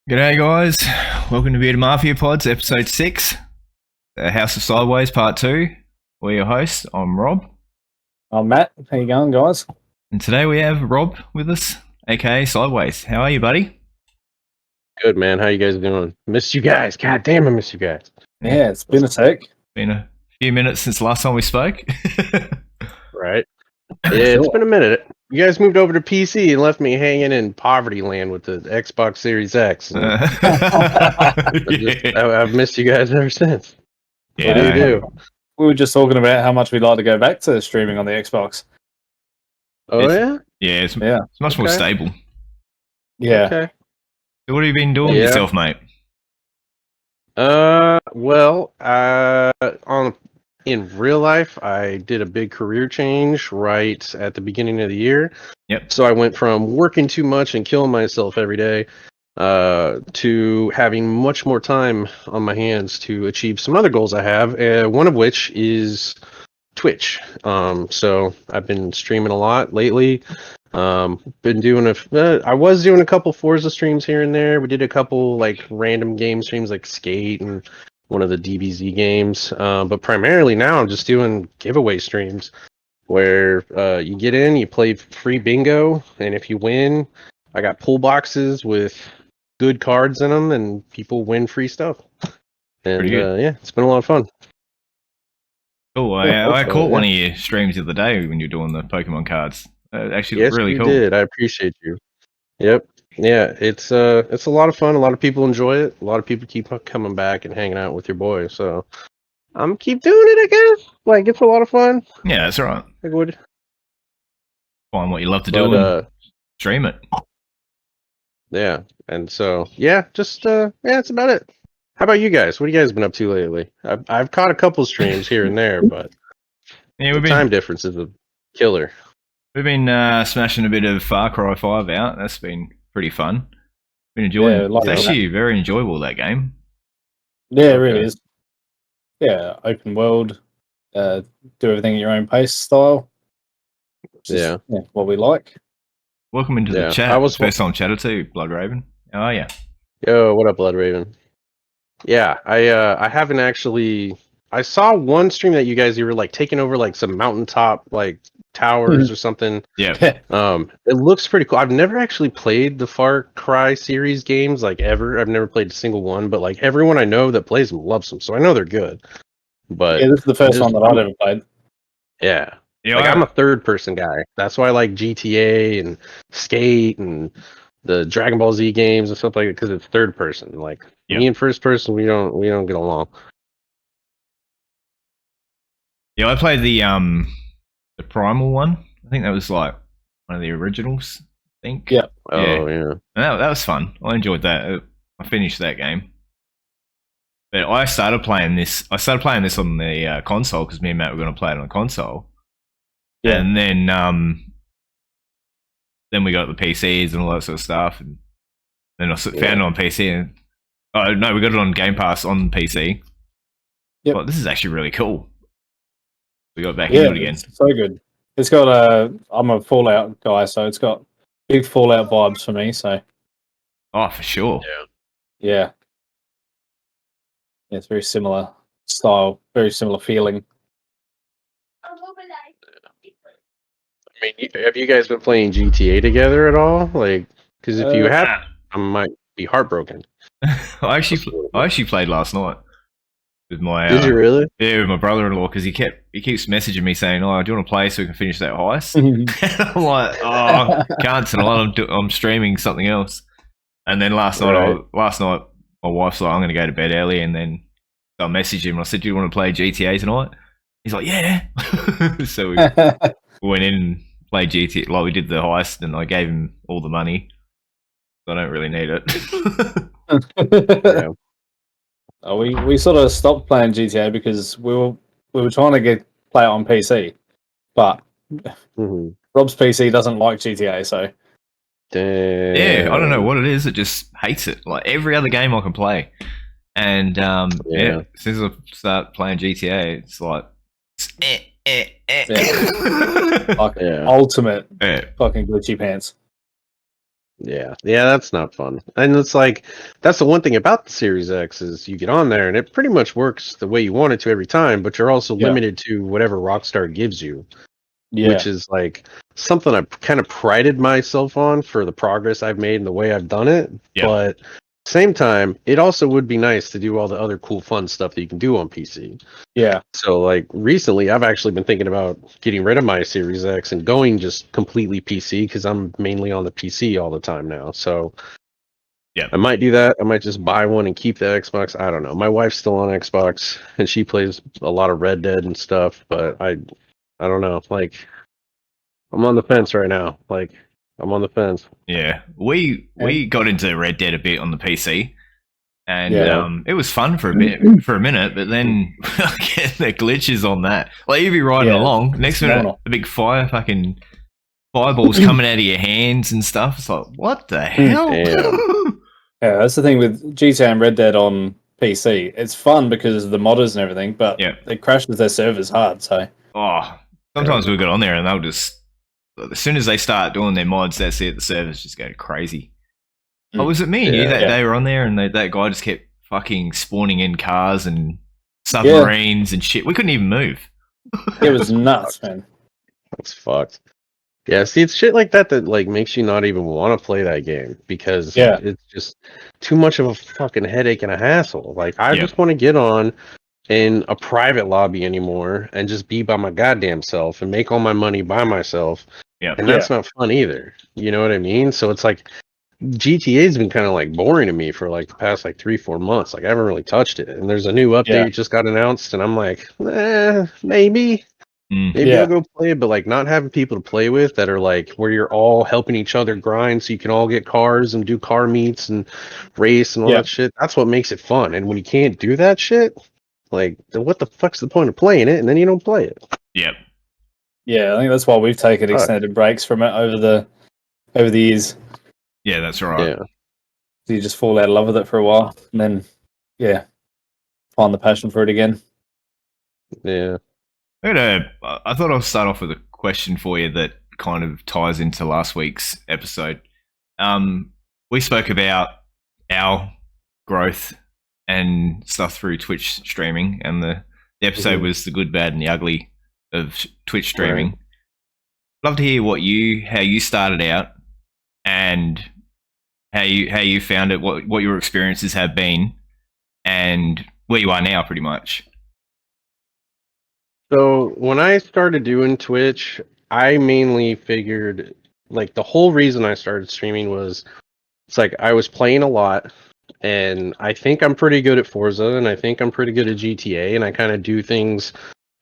G'day guys, welcome to Bearded Mafia Pods, episode 6, the House of Sideways, part 2. We're your hosts, I'm Rob. I'm Matt. How you going, guys? And today we have Rob with us, aka Sideways. How are you, buddy? Good, man. How you guys doing? Missed you guys. God damn, I missed you guys. Yeah, it's been a sec. Been a few minutes since the last time we spoke. Right? Yeah, it's been a minute. You guys moved over to PC and left me hanging in poverty land with the Xbox Series X. And I've missed you guys ever since. Yeah, What do you do? We were just talking about how much we'd like to go back to streaming on the Xbox. Oh, yeah? Yeah, it's much more stable. Yeah. Okay. So what have you been doing yourself, mate? In real life, I did a big career change right at the beginning of the year. Yep. So I went from working too much and killing myself every day to having much more time on my hands to achieve some other goals I have, one of which is Twitch. So I've been streaming a lot lately. Been doing I was doing a couple Forza streams here and there. We did a couple like random game streams like Skate and one of the DBZ games. But primarily now I'm just doing giveaway streams where you get in, you play free bingo, and if you win, I got pull boxes with good cards in them, and people win free stuff. And yeah, it's been a lot of fun. Cool. I caught one of your streams the other day when you were doing the Pokemon cards. Actually, Yes, really you cool. did. I appreciate you. Yep. Yeah, it's a lot of fun. A lot of people enjoy it. A lot of people keep coming back and hanging out with your boy. So I'm keep doing it, I guess. Like, it's a lot of fun. Yeah, that's right. Like, what? Find what you love to do and stream it. Yeah, and so yeah, just yeah, that's about it. How about you guys? What have you guys been up to lately? I've caught a couple streams here and there, but yeah, the time difference is a killer. We've been smashing a bit of Far Cry 5 out. That's been pretty fun. Been enjoying it. It's actually very enjoyable, that game. Yeah, it really is. Yeah, open world, do everything at your own pace style. Yeah, what we like. Welcome into the chat. I was first time chatter too, Blood Raven. How are you? Yo, what up, Blood Raven? Yeah, I haven't actually. I saw one stream that you were like taking over like some mountaintop like towers or something. Yeah. It looks pretty cool. I've never actually played the Far Cry series games like ever. I've never played a single one, but like everyone I know that plays them loves them, so I know they're good. But yeah, this is the first one that I've ever played. Yeah. Like, I'm a third person guy. That's why I like GTA and Skate and the Dragon Ball Z games and stuff like that, because it's third person. Like me and first person, we don't get along. Yeah, I played the Primal one. I think that was like one of the originals. I think. Yeah. Oh yeah. And that was fun. I enjoyed that. I finished that game. But I started playing this on the console because me and Matt were going to play it on the console. Yeah. And then we got the PCs and all that sort of stuff, and then I found it on PC. And oh no, we got it on Game Pass on PC. Yeah, well, this is actually really cool. We got back into it again. It's so good. It's got I'm a Fallout guy, so it's got big Fallout vibes for me. So. Oh, for sure. Yeah. It's very similar style, very similar feeling. I mean, have you guys been playing GTA together at all? Like, because if you have, I might be heartbroken. I actually played last night with my. Did you really? Yeah, with my brother-in-law, because he keeps messaging me saying, "Oh, do you want to play so we can finish that heist?" I'm like, "Oh, can't tonight. I'm streaming something else." And then last night, my wife's like, "I'm going to go to bed early," and then I messaged him and I said, "Do you want to play GTA tonight?" He's like, "Yeah." So we went in and played GTA, like we did the heist, and I gave him all the money. So I don't really need it. We sort of stopped playing GTA because we were trying to play it on PC, but Rob's PC doesn't like GTA, so. Damn. Yeah, I don't know what it is. It just hates it. Like every other game I can play, and since I start playing GTA, it's like ultimate fucking glitchy pants. Yeah, that's not fun. And it's like that's the one thing about the Series X is you get on there and it pretty much works the way you want it to every time, but you're also limited to whatever Rockstar gives you, which is like something I've kind of prided myself on for the progress I've made and the way I've done it. Yeah. But same time, it also would be nice to do all the other cool fun stuff that you can do on PC. Yeah. So like recently I've actually been thinking about getting rid of my Series X and going just completely PC because I'm mainly on the PC all the time now. So yeah, I might do that. I might just buy one and keep the Xbox. I don't know. My wife's still on Xbox and she plays a lot of Red Dead and stuff, but I don't know. Like I'm on the fence right now. Like I'm on the fence. Yeah, we got into Red Dead a bit on the PC, and it was fun for a minute, but then the glitches on that. Like you'd be riding along, next minute a big fireballs coming out of your hands and stuff. It's like, what the hell? Yeah, that's the thing with GTA and Red Dead on PC. It's fun because of the modders and everything, but it crashes their servers hard. So sometimes we got on there and they'll just, as soon as they start doing their mods, that's it. The servers just go crazy. Oh, was it me and you that day were on there and that guy just kept fucking spawning in cars and submarines and shit? We couldn't even move. It was nuts, man. That's fucked. Yeah, see, it's shit like that like makes you not even want to play that game because it's just too much of a fucking headache and a hassle. Like I just want to get on in a private lobby anymore and just be by my goddamn self and make all my money by myself. Yeah. And that's not fun either. You know what I mean? So it's like GTA's been kind of like boring to me for like the past like 3-4 months. Like I haven't really touched it. And there's a new update just got announced and I'm like, maybe I'll go play it, but like not having people to play with that are like where you're all helping each other grind so you can all get cars and do car meets and race and all that shit. That's what makes it fun. And when you can't do that shit, like, what the fuck's the point of playing it? And then you don't play it. Yep. Yeah, I think that's why we've taken extended breaks from it over the years. Yeah, that's right. Yeah. So you just fall out of love with it for a while, and then find the passion for it again. Yeah. I thought I'll start off with a question for you that kind of ties into last week's episode. We spoke about our growth and stuff through Twitch streaming, and the episode was the good, bad, and the ugly of Twitch streaming. Right. Love to hear how you started out and how you found it, what your experiences have been, and where you are now, pretty much. So when I started doing Twitch, I mainly figured like the whole reason I started streaming was it's like I was playing a lot. And I think I'm pretty good at Forza, and I think I'm pretty good at GTA, and I kind of do things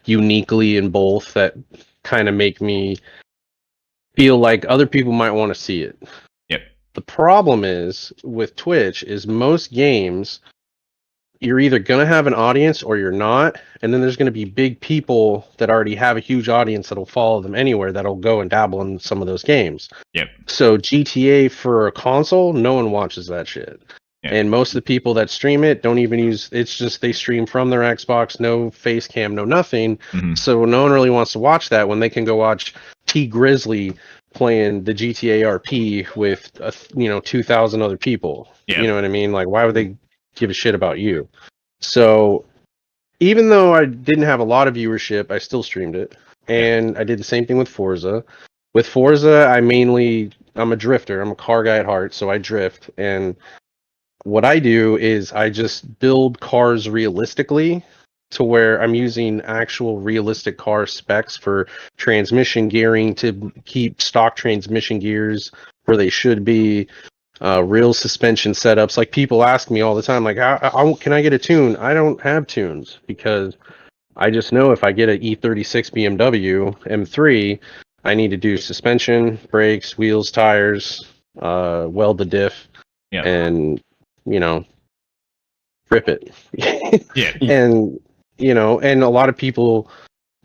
uniquely in both that kind of make me feel like other people might want to see it. Yep. The problem is with Twitch is most games, you're either going to have an audience or you're not, and then there's going to be big people that already have a huge audience that'll follow them anywhere that'll go and dabble in some of those games. Yep. So GTA for a console, no one watches that shit. Yeah. And most of the people that stream it don't even it's just they stream from their Xbox, no face cam, no nothing. Mm-hmm. So no one really wants to watch that when they can go watch T Grizzly playing the GTA RP with 2,000 other people. Yeah. You know what I mean? Like, why would they give a shit about you? So even though I didn't have a lot of viewership, I still streamed it. And I did the same thing with Forza. With Forza, I'm a drifter. I'm a car guy at heart, so I drift. And what I do is I just build cars realistically to where I'm using actual realistic car specs for transmission gearing to keep stock transmission gears where they should be, real suspension setups. Like people ask me all the time, like, how can I get a tune? I don't have tunes because I just know if I get an E36 BMW M3, I need to do suspension, brakes, wheels, tires, weld the diff, and rip it. And and a lot of people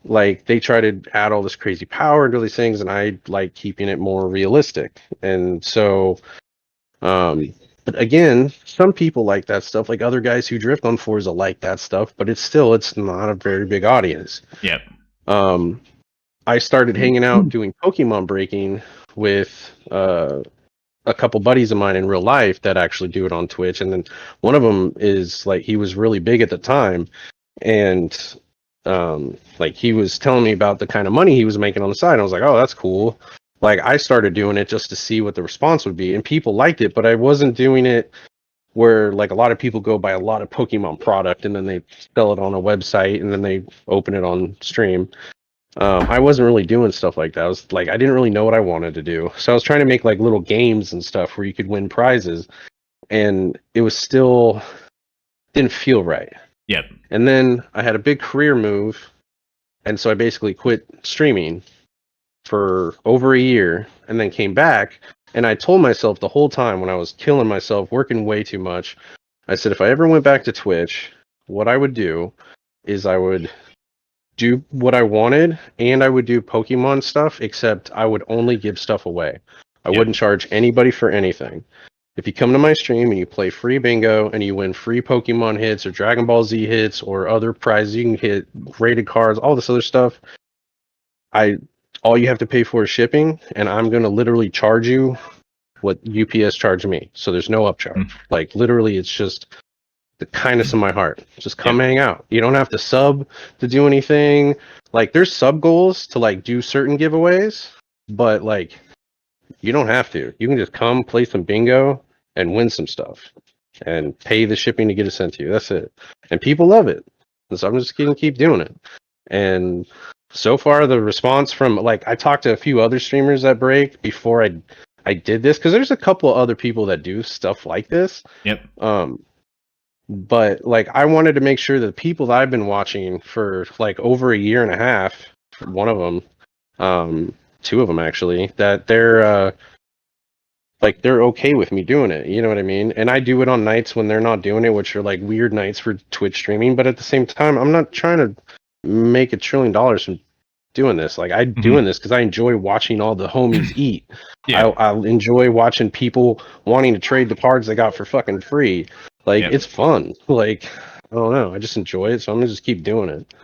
like they try to add all this crazy power into these things, and I like keeping it more realistic. And so but again, some people like that stuff, like other guys who drift on Forza like that stuff, but it's not a very big audience. I started hanging out doing Pokemon breaking with a couple buddies of mine in real life that actually do it on Twitch, and then one of them is like, he was really big at the time, and like he was telling me about the kind of money he was making on the side. I was like, oh, that's cool. Like I started doing it just to see what the response would be, and people liked it, but I wasn't doing it where like a lot of people go buy a lot of Pokemon product and then they sell it on a website and then they open it on stream. I wasn't really doing stuff like that. I was like, I didn't really know what I wanted to do. So I was trying to make like little games and stuff where you could win prizes, and it was still didn't feel right. Yep. And then I had a big career move, and so I basically quit streaming for over a year and then came back. And I told myself the whole time when I was killing myself, working way too much, I said, if I ever went back to Twitch, what I would do is I would do what I wanted, and I would do Pokemon stuff, except I would only give stuff away. I wouldn't charge anybody for anything. If you come to my stream and you play free bingo and you win free Pokemon hits or Dragon Ball Z hits or other prizes, you can hit rated cards, all this other stuff. All you have to pay for is shipping, and I'm going to literally charge you what UPS charged me. So there's no upcharge. Like literally, it's just the kindness of my heart. Just come hang out. You don't have to sub to do anything. Like there's sub goals to like do certain giveaways, but like you don't have to. You can just come play some bingo and win some stuff and pay the shipping to get it sent to you. That's it. And people love it. And so I'm just going to keep doing it. And so far the response from like, I talked to a few other streamers that break before I did this, because there's a couple of other people that do stuff like this. Yep. But like I wanted to make sure that the people that I've been watching for like over a year and a half, one of them, two of them actually, that they're like they're okay with me doing it. You know what I mean? And I do it on nights when they're not doing it, which are like weird nights for Twitch streaming. But at the same time, I'm not trying to make $1 trillion from doing this. Like I'm doing this because I enjoy watching all the homies eat. Yeah. I enjoy watching people wanting to trade the cards they got for fucking free. Like it's fun. Like I don't know. I just enjoy it, so I'm gonna just keep doing it.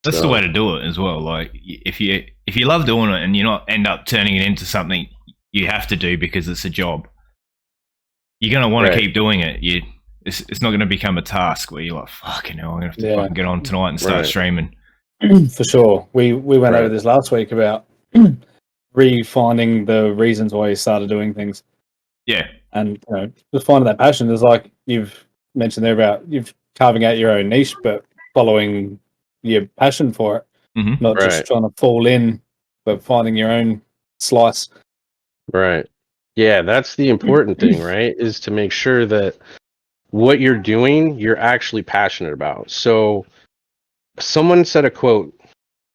That's the way to do it as well. Like if you love doing it and you not end up turning it into something you have to do because it's a job, you're gonna want to keep doing it. It's not gonna become a task where you're like, fucking hell, I'm gonna have to fucking get on tonight and start streaming. For sure. We went over this last week about refinding the reasons why you started doing things. Yeah. And just finding that passion is like you've mentioned there about you've carving out your own niche, but following your passion for it, not just trying to fall in, but finding your own slice. Right. Yeah, that's the important thing, right? Is to make sure that what you're doing, you're actually passionate about. So someone said a quote,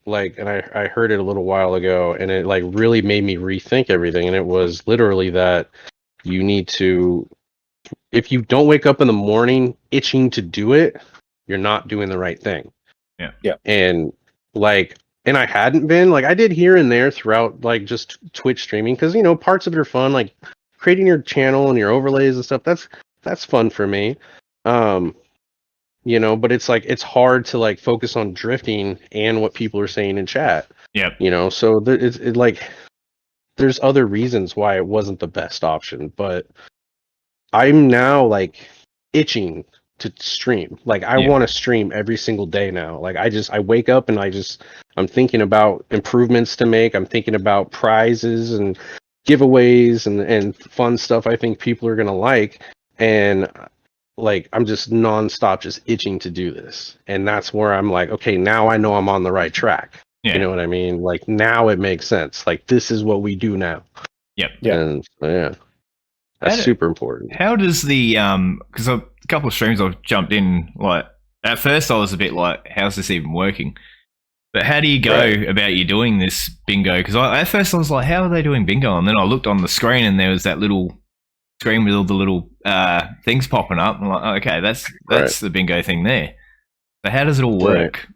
like, and I heard it a little while ago, and it like really made me rethink everything. And it was literally that you need to, if you don't wake up in the morning itching to do it, you're not doing the right thing. Yeah. And like, and I hadn't been, like I did here and there throughout like just Twitch streaming, because parts of it are fun, like creating your channel and your overlays and stuff. That's fun for me. But it's like it's hard to like focus on drifting and what people are saying in chat. Yep. So it's like there's other reasons why it wasn't the best option, but I'm now like itching to stream. Like I want to stream every single day now. Like I wake up and I'm thinking about improvements to make. I'm thinking about prizes and giveaways and fun stuff I think people are going to like. And like I'm just nonstop just itching to do this. And that's where I'm like, okay, now I know I'm on the right track. You know what I mean? Like now it makes sense. Like this is what we do now. Yep. And that's super important. How does the because a couple of streams I've jumped in, like at first I was a bit like, how's this even working? But how do you go about you doing this bingo? Because at first I was like, how are they doing bingo? And then I looked on the screen and there was that little screen with all the little things popping up. I'm like, oh, okay, that's the bingo thing there. So how does it all work?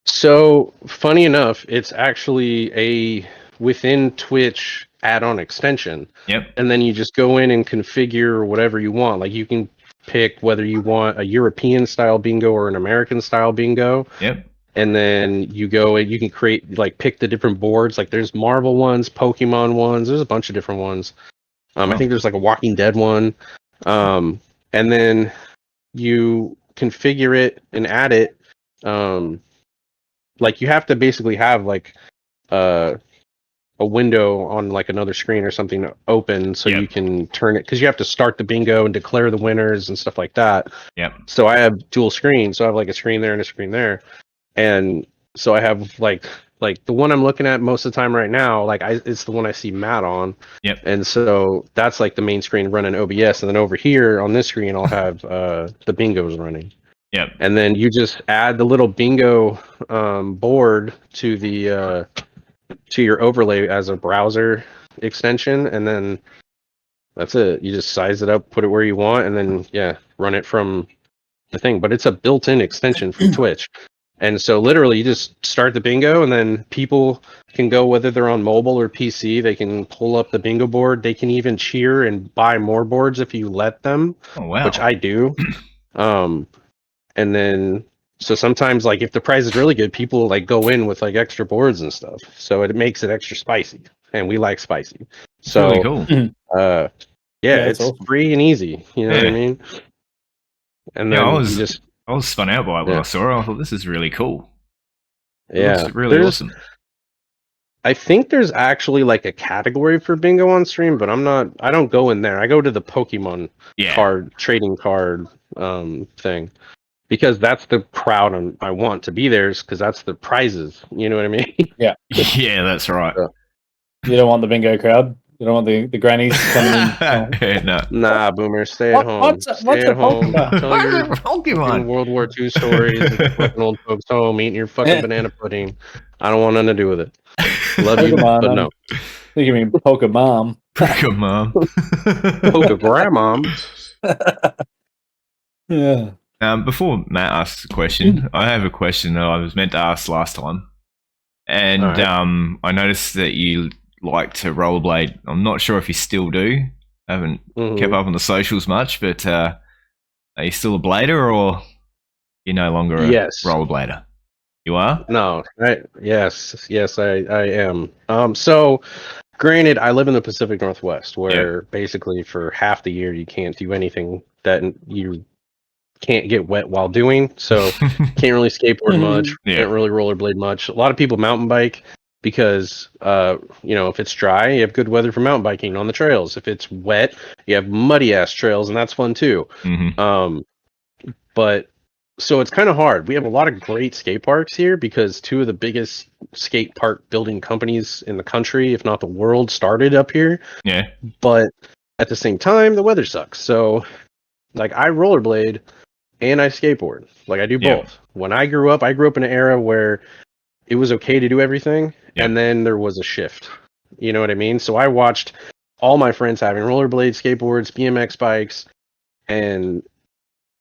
So funny enough, it's actually a within Twitch add-on extension. Yep. And then you just go in and configure whatever you want. Like you can pick whether you want a European style bingo or an American style bingo. Yep. And then you go and you can create, like pick the different boards. Like there's Marvel ones, Pokemon ones, there's a bunch of different ones. I think there's like a Walking Dead one. And then you configure it and add it. Like you have to basically have like a window on like another screen or something open so you can turn it, because you have to start the bingo and declare the winners and stuff like that. So I have dual screens, so I have like a screen there and a screen there, and so I have like the one I'm looking at most of the time right now, like it's the one I see Matt on. And so that's like the main screen running OBS, and then over here on this screen I'll have the bingos running. And then you just add the little bingo board to the to your overlay as a browser extension, and then that's it. You just size it up, put it where you want, and then run it from the thing. But it's a built-in extension from Twitch. And so literally you just start the bingo, and then people can go, whether they're on mobile or PC, they can pull up the bingo board. They can even cheer and buy more boards if you let them, which I do. And then, so sometimes like if the prize is really good, people like go in with like extra boards and stuff. So it makes it extra spicy, and we like spicy. So really cool. It's awesome. Free and easy. You know what I mean? And then I was spun out by it when I saw it. I thought, this is really cool. It looks really awesome. I think there's actually like a category for bingo on stream, but I don't go in there. I go to the Pokemon trading card thing, because that's the crowd I want to be there, because that's the prizes. You know what I mean? Yeah. Yeah, that's right. You don't want the bingo crowd. You don't want the grannies coming in. No. Nah, Boomer, stay at home. What's at home. Tell your Pokemon World War II stories at fucking old folks' home, eating your fucking banana pudding. I don't want nothing to do with it. Love you, but no. I think you mean Pokemon. Pokemon. Pokemon. Yeah. Before Matt asks a question, I have a question that I was meant to ask last time. And I noticed that you like to rollerblade. I'm not sure if you still do. I haven't kept up on the socials much, but are you still a blader, or you're no longer a rollerblader? You are? No. Yes, I am. So granted, I live in the Pacific Northwest, where basically for half the year you can't do anything that you can't get wet while doing. So can't really skateboard much, can't really rollerblade much. A lot of people mountain bike, because if it's dry, you have good weather for mountain biking on the trails. If it's wet, you have muddy ass trails, and that's fun too. But so it's kind of hard. We have a lot of great skate parks here, because two of the biggest skate park building companies in the country, if not the world, started up here. But at the same time, the weather sucks. So like I rollerblade and I skateboard. Like I do both. When I grew up in an era where it was okay to do everything, and then there was a shift. You know what I mean? So I watched all my friends having rollerblades, skateboards, BMX bikes, and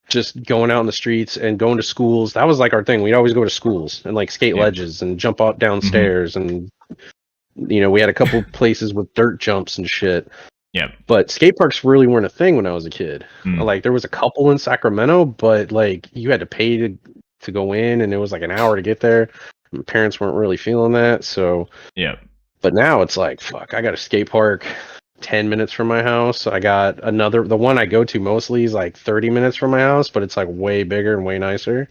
just going out in the streets and going to schools. That was like our thing. We'd always go to schools and like skate ledges and jump out downstairs, and we had a couple places with dirt jumps and shit. But skate parks really weren't a thing when I was a kid. Like there was a couple in Sacramento, but like you had to pay to go in, and it was like an hour to get there. My parents weren't really feeling that, so But now it's like, fuck, I got a skate park 10 minutes from my house. I got the one I go to mostly is like 30 minutes from my house, but it's like way bigger and way nicer.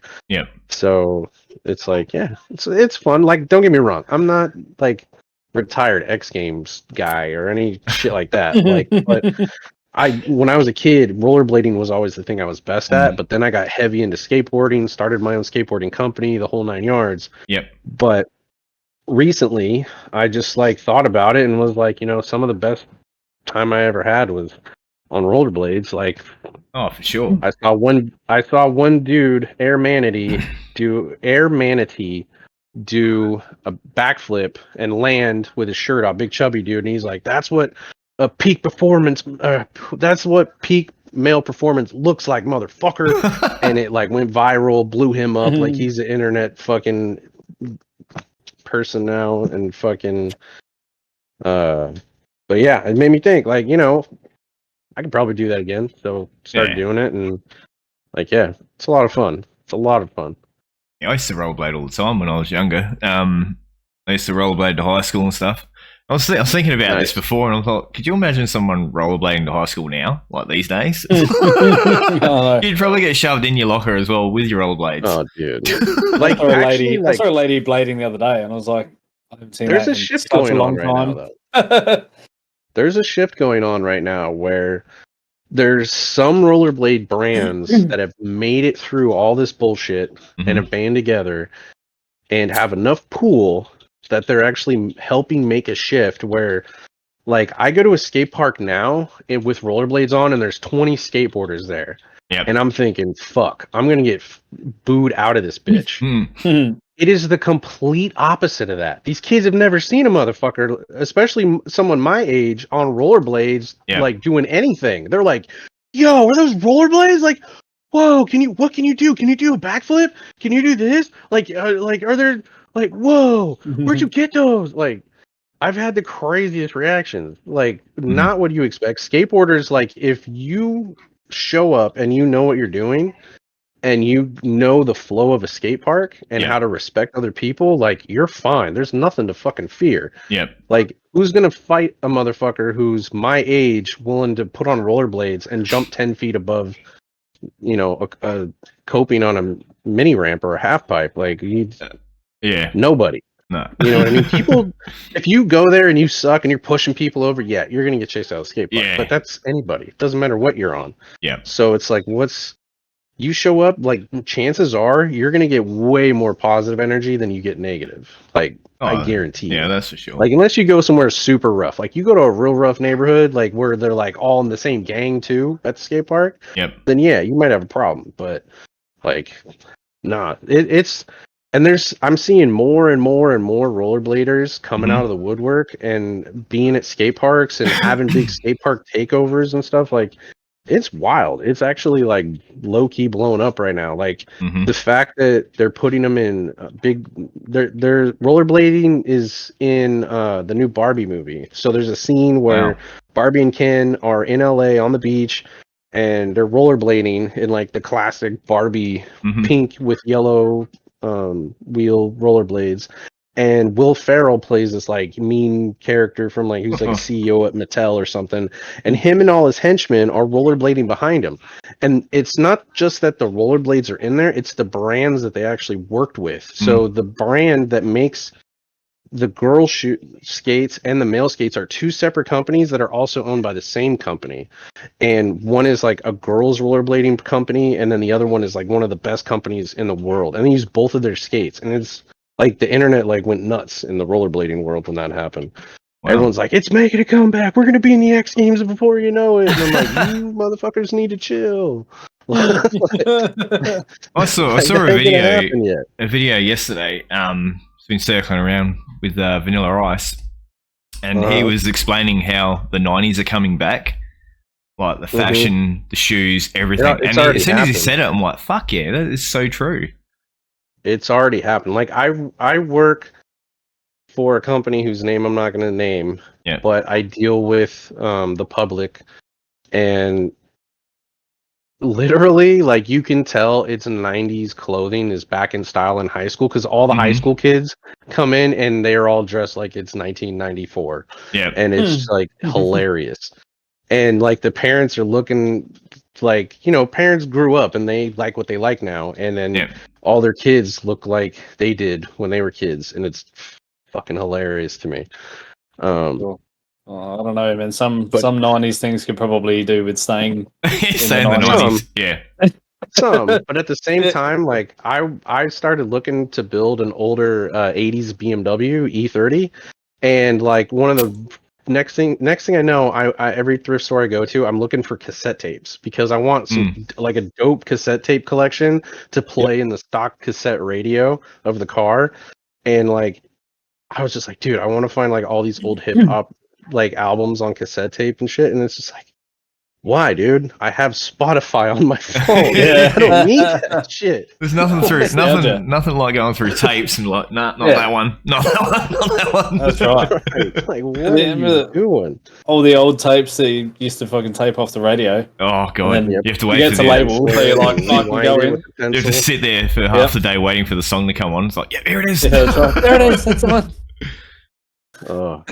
So it's like, it's fun. Like, don't get me wrong, I'm not like retired X Games guy or any shit like that. Like, but when I was a kid, rollerblading was always the thing I was best at, but then I got heavy into skateboarding, started my own skateboarding company, the whole 9 yards. But recently, I just like thought about it and was like, some of the best time I ever had was on rollerblades. Like, oh, for sure. I saw one dude, Air Manatee, do a backflip and land with his shirt off, big chubby dude, and he's like, that's what peak male performance looks like, motherfucker. And it like went viral, blew him up. Like he's an internet fucking person now, and fucking but yeah, it made me think, like, I could probably do that again. So started doing it, and like, it's a lot of fun. I used to rollerblade all the time when I was younger. I used to rollerblade to high school and stuff. I was thinking about this before, and I thought, could you imagine someone rollerblading to high school now, like these days? You'd probably get shoved in your locker as well with your rollerblades. Oh, dude! Like, I saw a lady blading the other day, and I was like, I haven't seen there's that a shift in such going a long on right time. now, though. There's a shift going on right now where there's some rollerblade brands that have made it through all this bullshit and have band together and have enough pool that they're actually helping make a shift where, like, I go to a skate park now with rollerblades on and there's 20 skateboarders there. Yep. And I'm thinking, fuck, I'm going to get booed out of this bitch. It is the complete opposite of that. These kids have never seen a motherfucker, especially someone my age, on rollerblades, like doing anything. They're like, yo, are those rollerblades? Like, whoa, what can you do? Can you do a backflip? Can you do this? Like, are there, like, whoa, where'd you get those? Like, I've had the craziest reactions. Like, not what you expect. Skateboarders, like, if you show up and you know what you're doing, and you know the flow of a skate park and how to respect other people, like, you're fine. There's nothing to fucking fear. Yep. Like, who's gonna fight a motherfucker who's my age, willing to put on rollerblades and jump 10 feet above, you know, a coping on a mini ramp or a half pipe? Like, nobody. No. You know what I mean? People, if you go there and you suck and you're pushing people over, you're gonna get chased out of the skate park. But that's anybody. It doesn't matter what you're on. Yeah. So it's like, you show up, like, chances are you're going to get way more positive energy than you get negative. Like, I guarantee you. Yeah, that's for sure. Like, unless you go somewhere super rough. Like, you go to a real rough neighborhood, like, where they're, like, all in the same gang, too, at the skate park. Yep. Then, yeah, you might have a problem. But, like, nah. I'm seeing more and more and more rollerbladers coming out of the woodwork and being at skate parks and having big skate park takeovers and stuff. Like, it's wild. It's actually, like, low key blown up right now. Like, the fact that they're putting them in their rollerblading is in the new Barbie movie. So there's a scene where Barbie and Ken are in LA on the beach and they're rollerblading in, like, the classic Barbie pink with yellow wheel rollerblades. And Will Ferrell plays this, like, mean character from, like, who's, like, a CEO at Mattel or something. And him and all his henchmen are rollerblading behind him. And it's not just that the rollerblades are in there, it's the brands that they actually worked with. So the brand that makes the girl skates and the male skates are two separate companies that are also owned by the same company. And one is, like, a girls rollerblading company, and then the other one is, like, one of the best companies in the world. And they use both of their skates. And it's like, the internet, like, went nuts in the rollerblading world when that happened. Everyone's like, it's making a comeback. We're going to be in the X Games before you know it. And I'm like, you motherfuckers need to chill. I saw a video yesterday. It's been circling around with Vanilla Ice. And he was explaining how the 90s are coming back. Like, the fashion, the shoes, everything. And as soon as he said it, I'm like, fuck yeah, that is so true. It's already happened. Like, I work for a company whose name I'm not going to name, but I deal with the public, and literally, like, you can tell it's 90s clothing is back in style in high school because all the high school kids come in and they're all dressed like it's 1994. Yeah, and it's like hilarious. And, like, the parents are looking like, you know, parents grew up and they like what they like now, and then all their kids look like they did when they were kids, and it's fucking hilarious to me. Cool. I don't know, man. Some 90s things could probably do with staying in the 90s. Yeah. Some, but at the same time, like, I started looking to build an older 80s BMW E30, and, like, one of the next thing I know, I every thrift store I go to, I'm looking for cassette tapes because I want some like a dope cassette tape collection to play in the stock cassette radio of the car. And, like, I was just like, dude, I want to find, like, all these old hip hop, like, albums on cassette tape and shit. And it's just like, why, dude? I have Spotify on my phone. I don't need that shit. There's nothing nothing like going through tapes and, like, nah, not that one, not that one, not that one. That's right. Like, what are you doing? All the old tapes that you used to fucking tape off the radio. Oh god, you have to wait. You get to label, so you're like, fucking go in. You have to sit there for half the day waiting for the song to come on. It's like, yeah, here it is. Yeah, that's right. There it is. That's the one. Oh,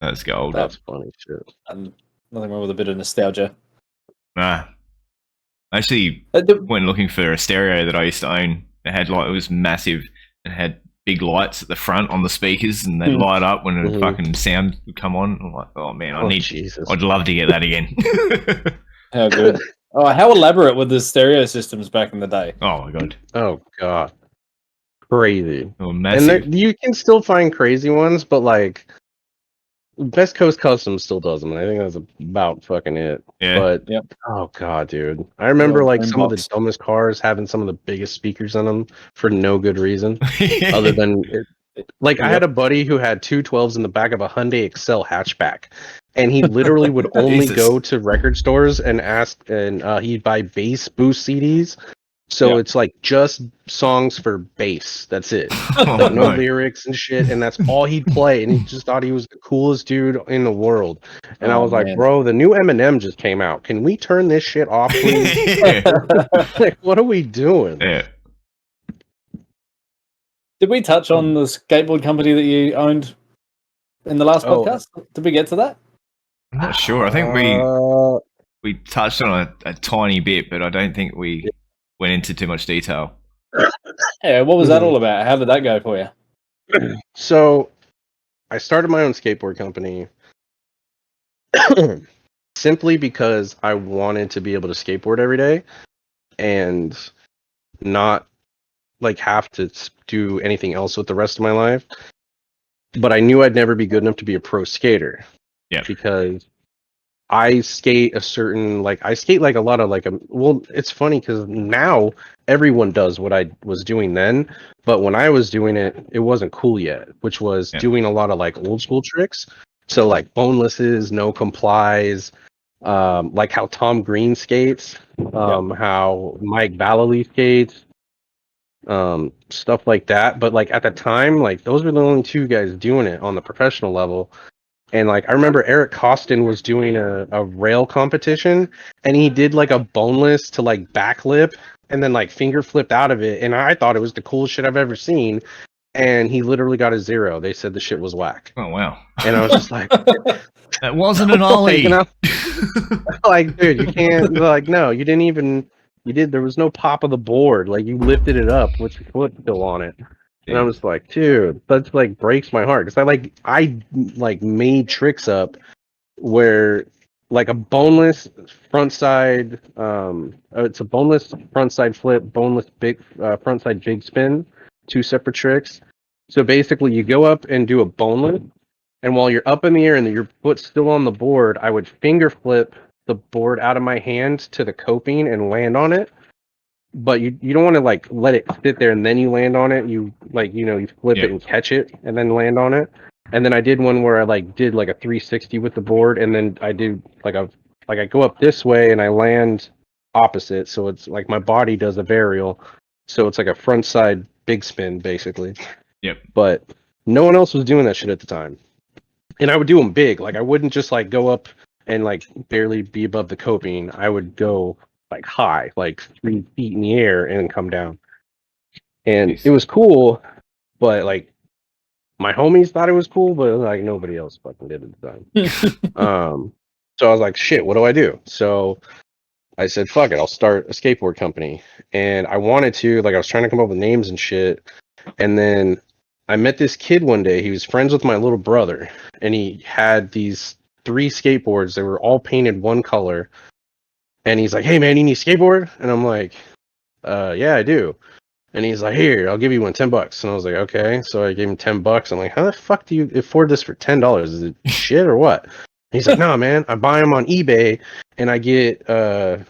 That's gold. That's funny shit. And nothing wrong with a bit of nostalgia. Nah. I actually went looking for a stereo that I used to own. It was massive and had big lights at the front on the speakers, and they'd light up when a fucking sound would come on. I'm like, oh man, I'd love to get that again. How good. Oh, how elaborate were the stereo systems back in the day? Oh my god. Oh god. Crazy. Oh, massive. And you can still find crazy ones, but like Best Coast Custom still does them, and I think that's about fucking it. Yeah. But oh god, dude, I remember like some of the dumbest cars having some of the biggest speakers on them for no good reason, other than I had a buddy who had 212s in the back of a Hyundai Excel hatchback, and he literally would only go to record stores and ask, and he'd buy bass boost CDs. So it's like just songs for bass. That's it. Like no lyrics and shit, and that's all he'd play. And he just thought he was the coolest dude in the world. And I was like, bro, the new Eminem just came out. Can we turn this shit off, please? Like, what are we doing? Yeah. Did we touch on the skateboard company that you owned in the last podcast? Did we get to that? I'm not sure. I think we touched on a tiny bit, but I don't think we went into too much detail. Yeah, what was that all about? How did that go for you? So, I started my own skateboard company simply because I wanted to be able to skateboard every day and not like have to do anything else with the rest of my life. But I knew I'd never be good enough to be a pro skater. Yeah. Because I skate a certain, I skate like a lot of well, it's funny because now everyone does what I was doing then, but when I was doing it, it wasn't cool yet, which was doing a lot of old school tricks. So bonelesses, no complies, like how Tom Green skates, how Mike Vallely skates, stuff like that. But at the time, those were the only two guys doing it on the professional level. And I remember Eric Costin was doing a rail competition, and he did a boneless to backlip and then finger flipped out of it, and I thought it was the coolest shit I've ever seen. And he literally got a 0. They said the shit was whack. Oh wow! And I was just like, that wasn't an ollie. Dude, you can't. No, you didn't even. You did. There was no pop of the board. You lifted it up with your foot still on it. And I was like, dude, that's breaks my heart because I made tricks up where a boneless front side, it's a boneless front side flip, boneless big front side big spin, 2 separate tricks. So basically, you go up and do a boneless, and while you're up in the air and your foot's still on the board, I would finger flip the board out of my hand to the coping and land on it. But you don't want to let it sit there and then you land on it. You you flip it and catch it and then land on it. And then I did one where I did a 360 with the board, and then I do I go up this way and I land opposite, so it's my body does a varial, so it's a front side big spin basically. Yep. But no one else was doing that shit at the time, and I would do them big. I wouldn't just go up and barely be above the coping. I would go high, 3 feet in the air and come down. And it was cool, but my homies thought it was cool, but nobody else fucking did at the time. So I was like, shit, what do I do? So I said, fuck it, I'll start a skateboard company. And I wanted to, I was trying to come up with names and shit. And then I met this kid one day. He was friends with my little brother, and he had these 3 skateboards. They were all painted one color. And he's like, hey, man, you need a skateboard? And I'm like, yeah, I do. And he's like, here, I'll give you one, $10. And I was like, okay. So I gave him $10. I'm like, how the fuck do you afford this for $10? Is it shit or what? And he's like, no, man, I buy them on eBay and I get 10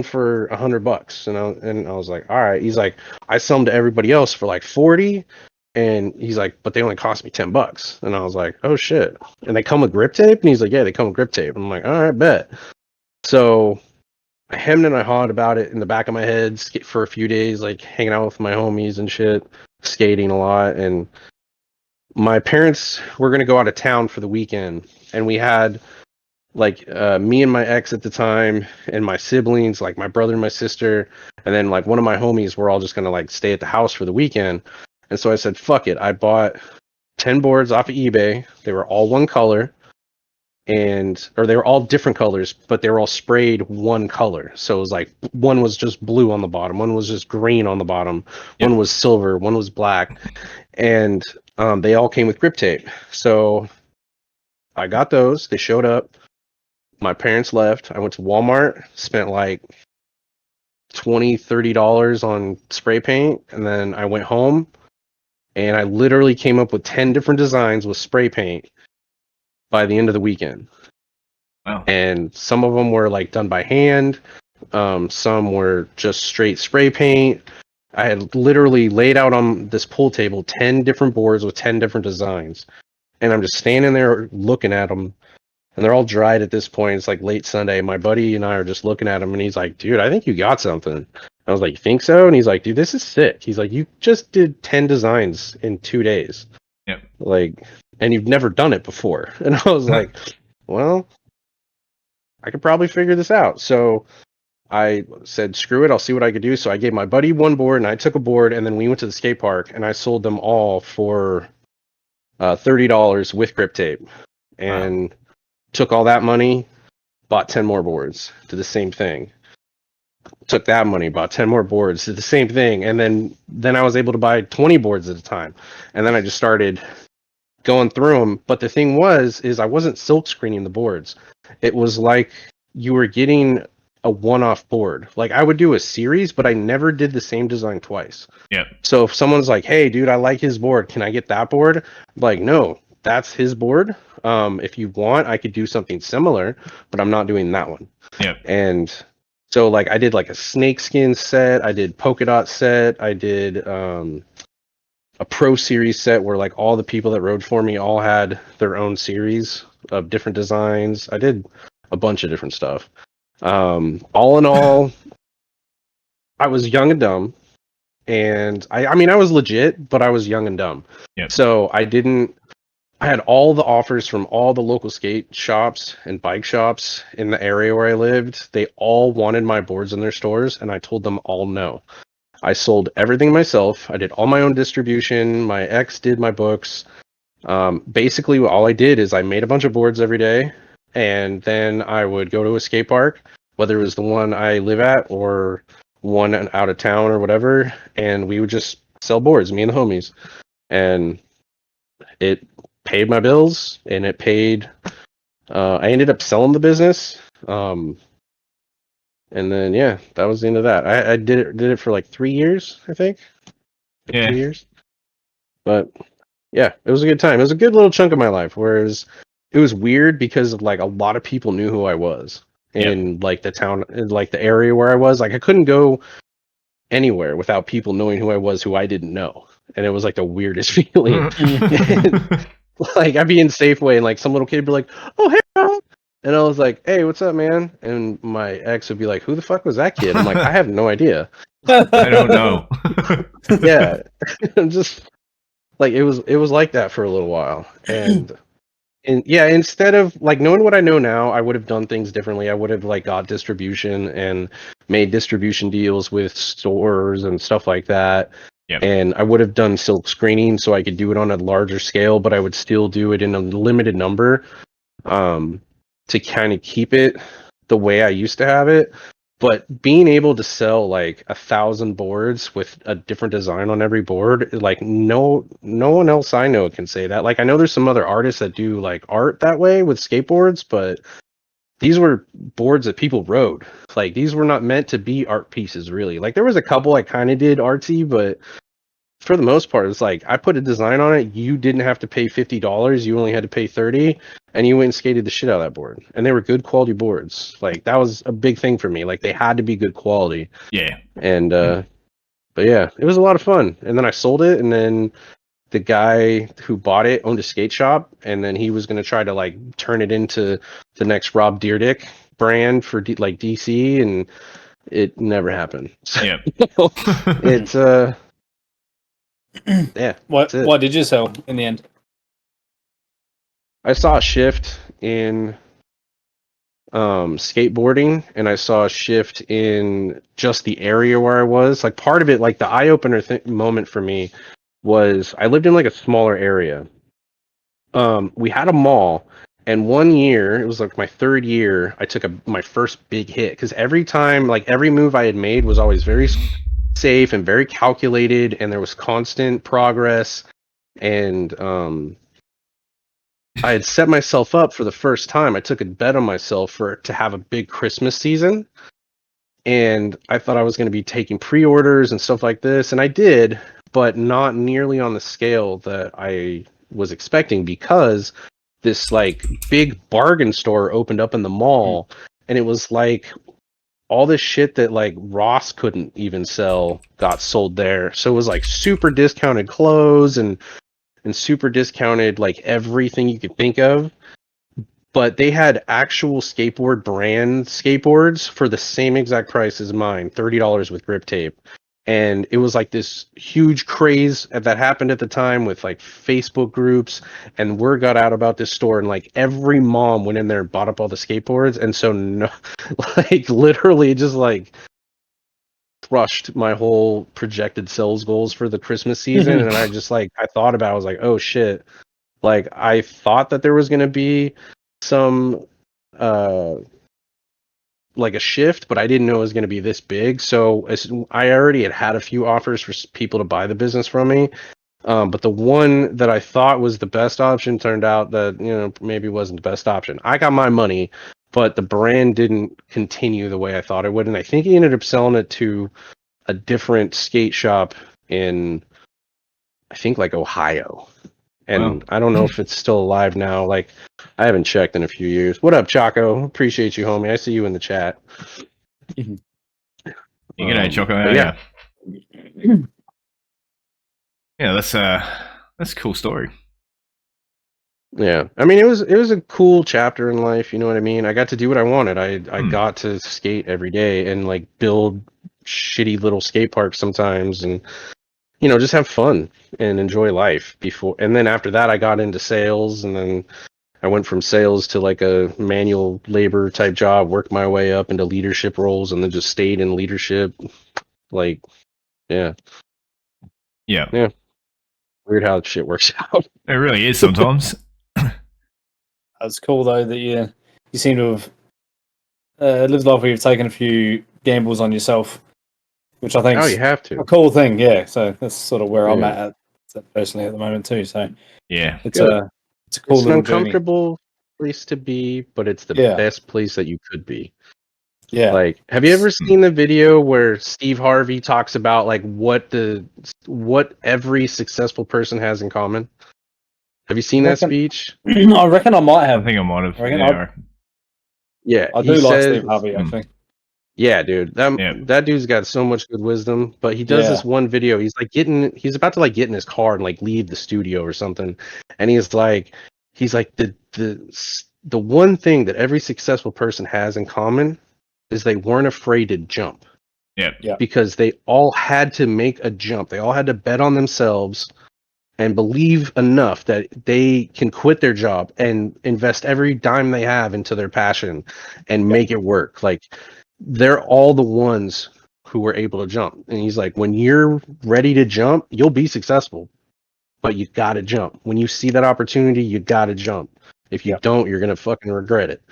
for $100. And I was like, all right. He's like, I sell them to everybody else for 40. And he's like, but they only cost me $10. And I was like, oh shit. And they come with grip tape? And he's like, yeah, they come with grip tape. I'm like, all right, bet. So I hemmed and I hawed about it in the back of my head for a few days, hanging out with my homies and shit, skating a lot. And my parents were going to go out of town for the weekend. And we had me and my ex at the time and my siblings, my brother and my sister. And then one of my homies were all just going to stay at the house for the weekend. And so I said, fuck it. I bought 10 boards off of eBay. They were all one color, or they were all different colors, but they were all sprayed one color. So it was like one was just blue on the bottom, one was just green on the bottom, one was silver, one was black, and they all came with grip tape. So I got those. They showed up. My parents left. I went to Walmart, spent like $20-$30 on spray paint, and then I went home and I literally came up with 10 different designs with spray paint by the end of the weekend. Wow. And some of them were like done by hand, some were just straight spray paint. I had literally laid out on this pool table 10 different boards with 10 different designs, and I'm just standing there looking at them. And they're all dried at this point. It's like late Sunday. My buddy and I are just looking at him, and he's like, dude, I think you got something. I was like, you think so? And he's like, dude, this is sick. He's like, you just did 10 designs in 2 days. Yep. Like, and you've never done it before. And I was like, well, I could probably figure this out. So I said, screw it, I'll see what I could do. So I gave my buddy one board, and I took a board, and then we went to the skate park, and I sold them all for $30 with grip tape. And took all that money, bought 10 more boards, did the same thing. Took that money, bought 10 more boards, did the same thing. And then I was able to buy 20 boards at a time. And then I just started going through them. But the thing is I wasn't silk screening the boards. It was like you were getting a one-off board. Like I would do a series, but I never did the same design twice. Yeah. So if someone's like, hey, dude, I like his board, can I get that board? I'm like, no, that's his board. If you want, I could do something similar, but I'm not doing that one. Yeah. And so like I did like a snakeskin set, I did polka dot set, I did a pro series set where like all the people that rode for me all had their own series of different designs. I did a bunch of different stuff. All in all, I was young and dumb, and I mean I was legit, but I was young and dumb. Yeah. So I had all the offers from all the local skate shops and bike shops in the area where I lived. They all wanted my boards in their stores, and I told them all no. I sold everything myself. I did all my own distribution. My ex did my books. Basically, all I did is I made a bunch of boards every day, and then I would go to a skate park, whether it was the one I live at or one out of town or whatever, and we would just sell boards, me and the homies. And it paid my bills, and it paid I ended up selling the business, and then that was the end of that. I did it for like 3 years, I think. 2 years. But yeah, it was a good time. It was a good little chunk of my life, whereas it was weird because of like a lot of people knew who I was in like the town, like the area where I was. Like I couldn't go anywhere without people knowing who I was, who I didn't know, and it was like the weirdest feeling. Like I'd be in Safeway and like some little kid would be like, "Oh hey," Rob. And I was like, "Hey, what's up, man?" And my ex would be like, "Who the fuck was that kid?" I'm like, "I have no idea." I don't know. Yeah, just like it was like that for a little while, and yeah, instead of like knowing what I know now, I would have done things differently. I would have like got distribution and made distribution deals with stores and stuff like that. Yep. And I would have done silk screening so I could do it on a larger scale, but I would still do it in a limited number, to kind of keep it the way I used to have it. But being able to sell like 1,000 boards with a different design on every board, like no one else I know can say that. Like I know there's some other artists that do like art that way with skateboards, but these were boards that people rode. Like these were not meant to be art pieces, really. Like there was a couple I kind of did artsy, but for the most part, it's like I put a design on it. You didn't have to pay $50. You only had to pay $30, and you went and skated the shit out of that board. And they were good quality boards. Like that was a big thing for me. Like they had to be good quality. Yeah. And but yeah, it was a lot of fun. And then I sold it, and then the guy who bought it owned a skate shop, and then he was going to try to like turn it into the next Rob Deerdick brand for like DC, and it never happened. So, Yeah. it's yeah. What did you sell in the end? I saw a shift in skateboarding, and I saw a shift in just the area where I was. Like part of it, like the eye opener moment for me was I lived in like a smaller area, we had a mall, and one year, it was like my third year, I took my first big hit, because every time, like every move I had made was always very safe and very calculated, and there was constant progress, and I had set myself up for the first time. I took a bet on myself to have a big Christmas season, and I thought I was going to be taking pre-orders and stuff like this, and I did, but not nearly on the scale that I was expecting, because this like big bargain store opened up in the mall, and it was like all this shit that like Ross couldn't even sell got sold there. So it was like super discounted clothes and super discounted like everything you could think of. But they had actual skateboard brand skateboards for the same exact price as mine, $30 with grip tape. And it was like this huge craze that happened at the time with like Facebook groups, and word got out about this store, and like every mom went in there and bought up all the skateboards. And so no, like literally just like crushed my whole projected sales goals for the Christmas season. And I just like, I thought about it, I was like, oh shit. Like I thought that there was going to be some like a shift, but I didn't know it was going to be this big. So I already had a few offers for people to buy the business from me, but the one that I thought was the best option turned out that maybe wasn't the best option. I got my money, but the brand didn't continue the way I thought it would, and I think he ended up selling it to a different skate shop in, I think, like Ohio. And I don't know if it's still alive now. Like, I haven't checked in a few years. What up, Choco? Appreciate you, homie. I see you in the chat. You g'day, Choco. Yeah. Yeah, that's a cool story. Yeah, I mean, it was a cool chapter in life. You know what I mean? I got to do what I wanted. I got to skate every day and like build shitty little skate parks sometimes, and just have fun and enjoy life before. And then after that, I got into sales, and then I went from sales to like a manual labor type job, worked my way up into leadership roles, and then just stayed in leadership. Like, yeah. Weird how shit works out. It really is sometimes. It's cool though that you seem to have lived life where you've taken a few gambles on yourself, which I think you have to. A cool thing. Yeah, so that's sort of where I'm at personally at the moment too. So yeah, it's a cool. It's an uncomfortable place to be, but it's the best place that you could be. Yeah. Like, have you ever seen the video where Steve Harvey talks about like what every successful person has in common? Have you seen that speech? I reckon I might have. I think I might have. I do like Steve Harvey, actually. Yeah, dude. That dude's got so much good wisdom. But he does this one video. He's like he's about to like get in his car and like leave the studio or something. And he's like the one thing that every successful person has in common is they weren't afraid to jump. Yeah. Because they all had to make a jump. They all had to bet on themselves and believe enough that they can quit their job and invest every dime they have into their passion and make it work. Like, they're all the ones who were able to jump. And he's like, when you're ready to jump, you'll be successful, but you gotta jump. When you see that opportunity, you gotta jump. If you don't, you're gonna fucking regret it.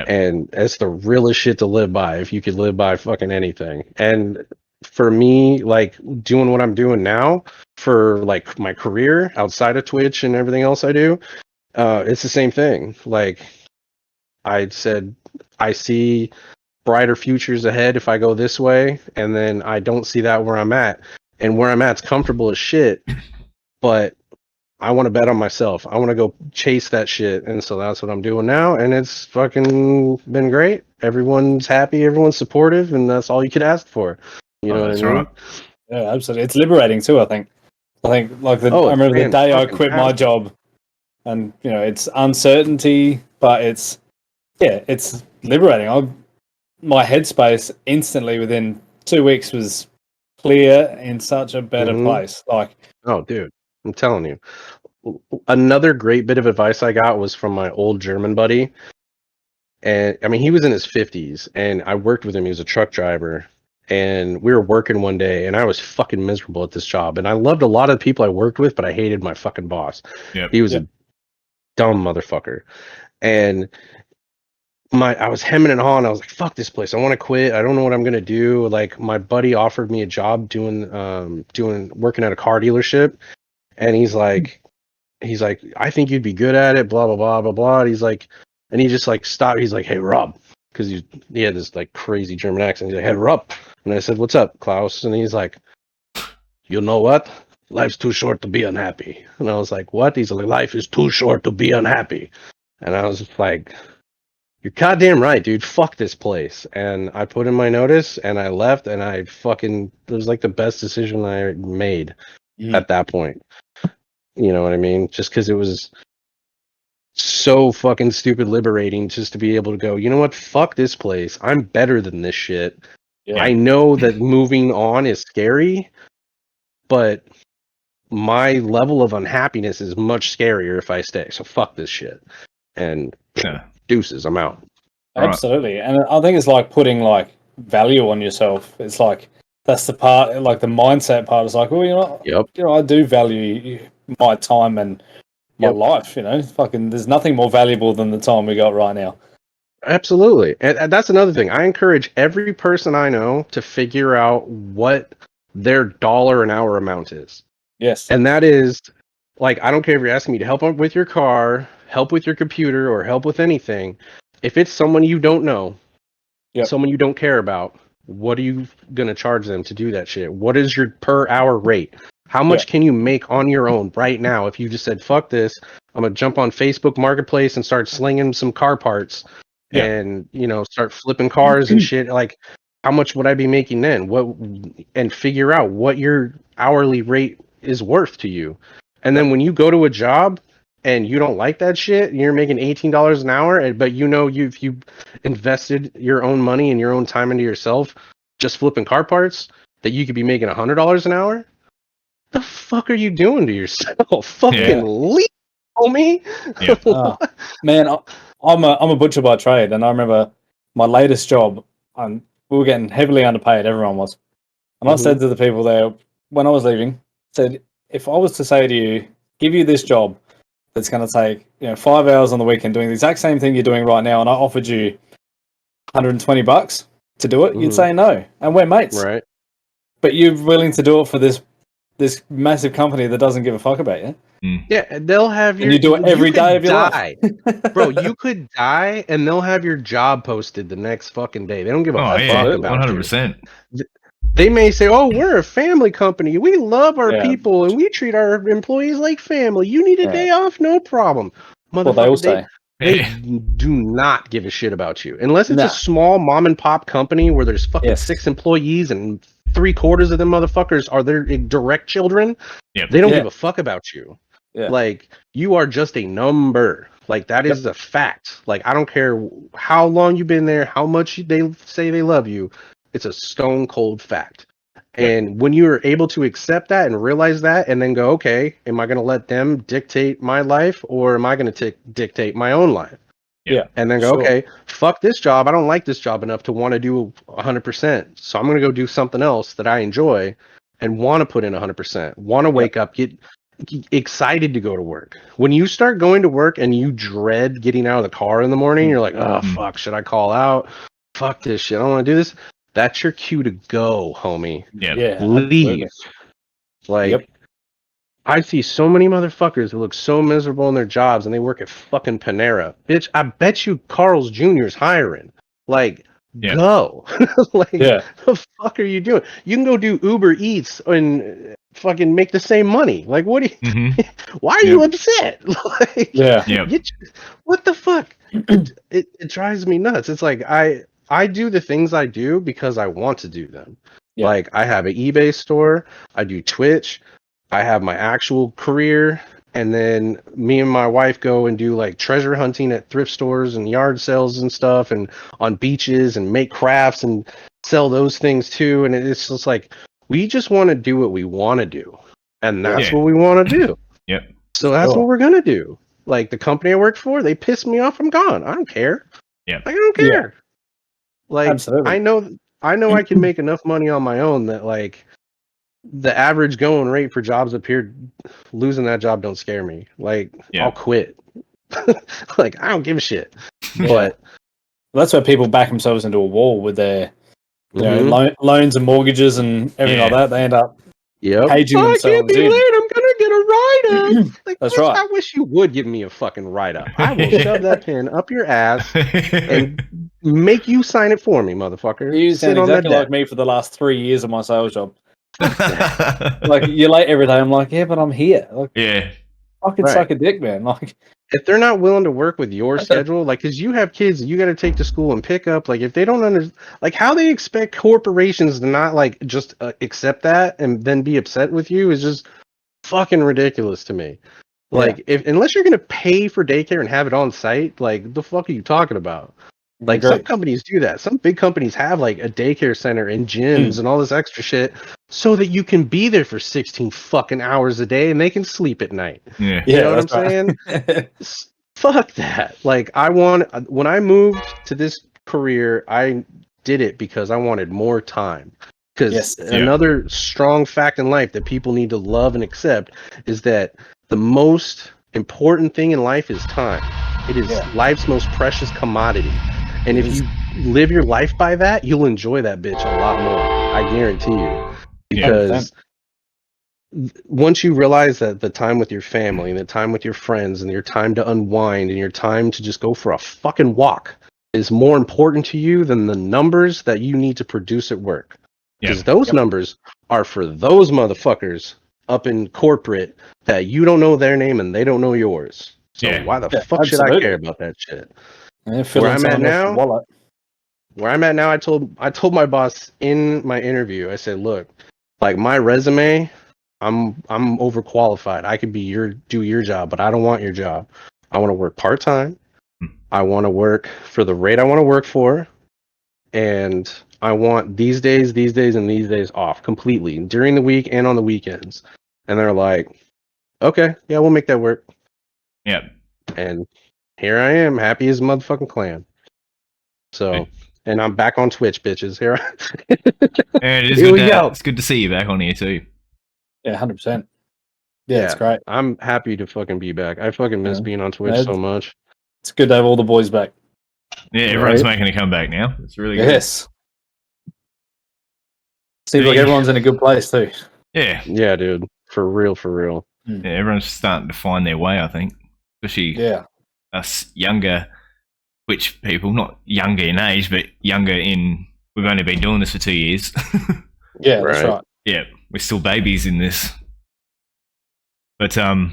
And it's the realest shit to live by, if you could live by fucking anything. And for me, like doing what I'm doing now for like my career outside of Twitch and everything else I do, it's the same thing. Like I said, I see brighter futures ahead if I go this way, and then I don't see that where I'm at. And where I'm at's comfortable as shit, but I want to bet on myself. I want to go chase that shit. And so that's what I'm doing now. And it's fucking been great. Everyone's happy. Everyone's supportive. And that's all you could ask for. You know what I mean? Right. Yeah, absolutely. It's liberating too, I think. I remember the day I quit my job, and, it's uncertainty, but it's liberating. My headspace instantly within 2 weeks was clear in such a better place. Like, oh, dude. I'm telling you. Another great bit of advice I got was from my old German buddy. And I mean, he was in his 50s, and I worked with him. He was a truck driver, and we were working one day, and I was fucking miserable at this job. And I loved a lot of the people I worked with, but I hated my fucking boss. Yep. He was a dumb motherfucker. And I was hemming and hawing. I was like, fuck this place. I want to quit. I don't know what I'm gonna do. Like, my buddy offered me a job working at a car dealership, and he's like, I think you'd be good at it, blah blah blah blah blah. And he's like, and he just like stopped. He's like, hey Rob, because he had this like crazy German accent. He's like, hey Rob, and I said, what's up, Klaus? And he's like, you know what? Life's too short to be unhappy. And I was like, what? He's like, life is too short to be unhappy. And I was just like, you're goddamn right, dude. Fuck this place. And I put in my notice and I left, and it was like the best decision I made at that point. You know what I mean? Just because it was so fucking stupid liberating just to be able to go, you know what? Fuck this place. I'm better than this shit. Yeah. I know that moving on is scary, but my level of unhappiness is much scarier if I stay. So fuck this shit. And deuces, I'm out. Absolutely. And I think it's like putting like value on yourself. It's like that's the part, like the mindset part is like, well, you know, I do value my time and my life, you know. Fucking there's nothing more valuable than the time we got right now. Absolutely. And that's another thing. I encourage every person I know to figure out what their dollar an hour amount is. Yes. And that is, like, I don't care if you're asking me to help with your car, help with your computer, or help with anything. If it's someone you don't know, someone you don't care about, what are you going to charge them to do that shit? What is your per hour rate? How much can you make on your own right now if you just said, fuck this, I'm going to jump on Facebook Marketplace and start slinging some car parts and, you know, start flipping cars and shit? Like, how much would I be making then? And figure out what your hourly rate is worth to you. And then when you go to a job and you don't like that shit, and you're making $18 an hour, but you know you've invested your own money and your own time into yourself just flipping car parts, that you could be making $100 an hour. The fuck are you doing to yourself? Fucking leave, homie. Yeah. Man, I'm a butcher by trade, and I remember my latest job. We were getting heavily underpaid. Everyone was, and I said to the people there when I was leaving, said, if I was to say to you, give you this job that's going to take 5 hours on the weekend doing the exact same thing you're doing right now, and I offered you $120 to do it, you'd say no, and we're mates, right? But you're willing to do it for this massive company that doesn't give a fuck about you. Yeah, they'll have you do it every day of your life. Bro, you could die and they'll have your job posted the next fucking day. They don't give a fuck about 100%. You. They may say, oh, we're a family company. We love our people and we treat our employees like family. You need a day off? No problem. Motherfucker, they do not give a shit about you. Unless it's a small mom and pop company where there's fucking 6 employees and 3/4 of them motherfuckers are their direct children. They don't give a fuck about you. Like, you are just a number. Like, that is a fact. Like, I don't care how long you've been there, how much they say they love you. It's a stone cold fact. And when you're able to accept that and realize that and then go, okay, am I going to let them dictate my life, or am I going to dictate my own life? And then go, okay, fuck this job. I don't like this job enough to want to do 100%. So I'm going to go do something else that I enjoy and want to put in 100%. Want to wake up, get excited to go to work. When you start going to work and you dread getting out of the car in the morning, you're like, oh, fuck, should I call out? Fuck this shit. I don't want to do this. That's your cue to go, homie. Leave. Absolutely. Like, I see so many motherfuckers who look so miserable in their jobs and they work at fucking Panera. Bitch, I bet you Carl's Jr. is hiring. Like, go. Like, the fuck are you doing? You can go do Uber Eats and fucking make the same money. Like, what do you, why are you upset? Like, what the fuck? It drives me nuts. It's like, I do the things I do because I want to do them. Like, I have an eBay store, I do Twitch, I have my actual career, and then me and my wife go and do like treasure hunting at thrift stores and yard sales and stuff, and on beaches, and make crafts and sell those things too. And it's just like, we just want to do what we want to do, and that's what we want to do. So that's what we're gonna do. Like, the company I work for, they piss me off, I'm gone. I don't care. Like, I don't care. Like, absolutely. I know I can make enough money on my own that, like, the average going rate for jobs up here, losing that job don't scare me. Like, I'll quit. Like, I don't give a shit. Yeah. But that's where people back themselves into a wall with their loans and mortgages and everything like that. They end up caging themselves I can't be in. late. I'm gonna get a write-up. Like, That's right. I wish you would give me a fucking write-up. I will shove that pen up your ass and make you sign it for me, motherfucker. You sound exactly like me for the last 3 years of my sales job. Like, you're late every day. I'm like, yeah, but I'm here. Like, yeah. Fucking suck a dick, man. Like, if they're not willing to work with your schedule, like, because you have kids you got to take to school and pick up, like, if they don't understand, like, how they expect corporations to not, like, just accept that and then be upset with you is just fucking ridiculous to me. Like, unless you're going to pay for daycare and have it on site, like, the fuck are you talking about? Like, some companies do that. Some big companies have, like, a daycare center and gyms and all this extra shit so that you can be there for 16 fucking hours a day and they can sleep at night. Yeah. You know what I'm saying? Fuck that. Like, when I moved to this career, I did it because I wanted more time. Because another strong fact in life that people need to love and accept is that the most important thing in life is time. It is life's most precious commodity. And if you live your life by that, you'll enjoy that bitch a lot more. I guarantee you. Because once you realize that the time with your family and the time with your friends and your time to unwind and your time to just go for a fucking walk is more important to you than the numbers that you need to produce at work. Because those numbers are for those motherfuckers up in corporate that you don't know their name and they don't know yours. So why the fuck should I care about that shit? Where I'm at now, I told my boss in my interview, I said, look, like, my resume, I'm overqualified. I could do your job, but I don't want your job. I want to work part-time. I want to work for the rate I want to work for. And I want these days, and these days off completely during the week and on the weekends. And they're like, okay, yeah, we'll make that work. Yep. And here I am, happy as a motherfucking clam. So, and I'm back on Twitch, bitches. Here it's good to see you back on here too. Yeah, 100%. Yeah, it's great. I'm happy to fucking be back. I fucking miss being on Twitch so much. It's good to have all the boys back. Yeah, everyone's making a comeback now. It's really good. Yes. Seems like everyone's in a good place too. Yeah. Yeah, dude. For real. Yeah, everyone's starting to find their way, I think. Especially us younger Twitch people, not younger in age, but younger in, we've only been doing this for 2 years. Yeah, that's right. Yeah, we're still babies in this. But the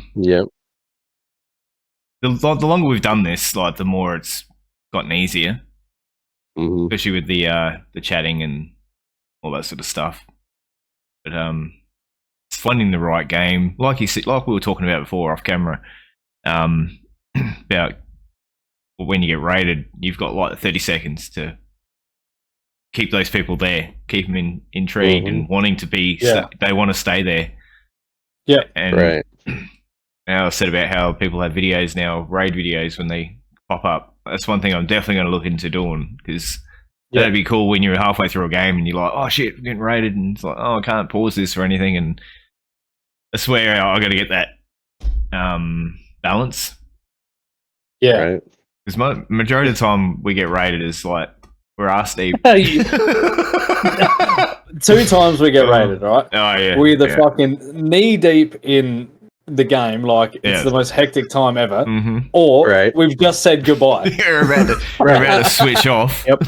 longer we've done this, like, the more it's gotten easier. Especially with the chatting and all that sort of stuff. But it's finding the right game, like you said, like we were talking about before off camera, about when you get raided, you've got like 30 seconds to keep those people there, keep them intrigued and wanting to be. They want to stay there. Yeah, and now I said about how people have videos now, raid videos when they pop up. That's one thing I'm definitely going to look into doing, because that'd be cool when you're halfway through a game and you're like, oh shit, I'm getting raided, and it's like, oh, I can't pause this or anything. And I swear I got to get that balance. Yeah. Because majority of the time we get raided is like, we're asked deep. 2 times we get raided, right? Oh, yeah. We're the fucking knee deep in the game, like it's the most hectic time ever. Or we've just said goodbye. we're about to switch off. Yep.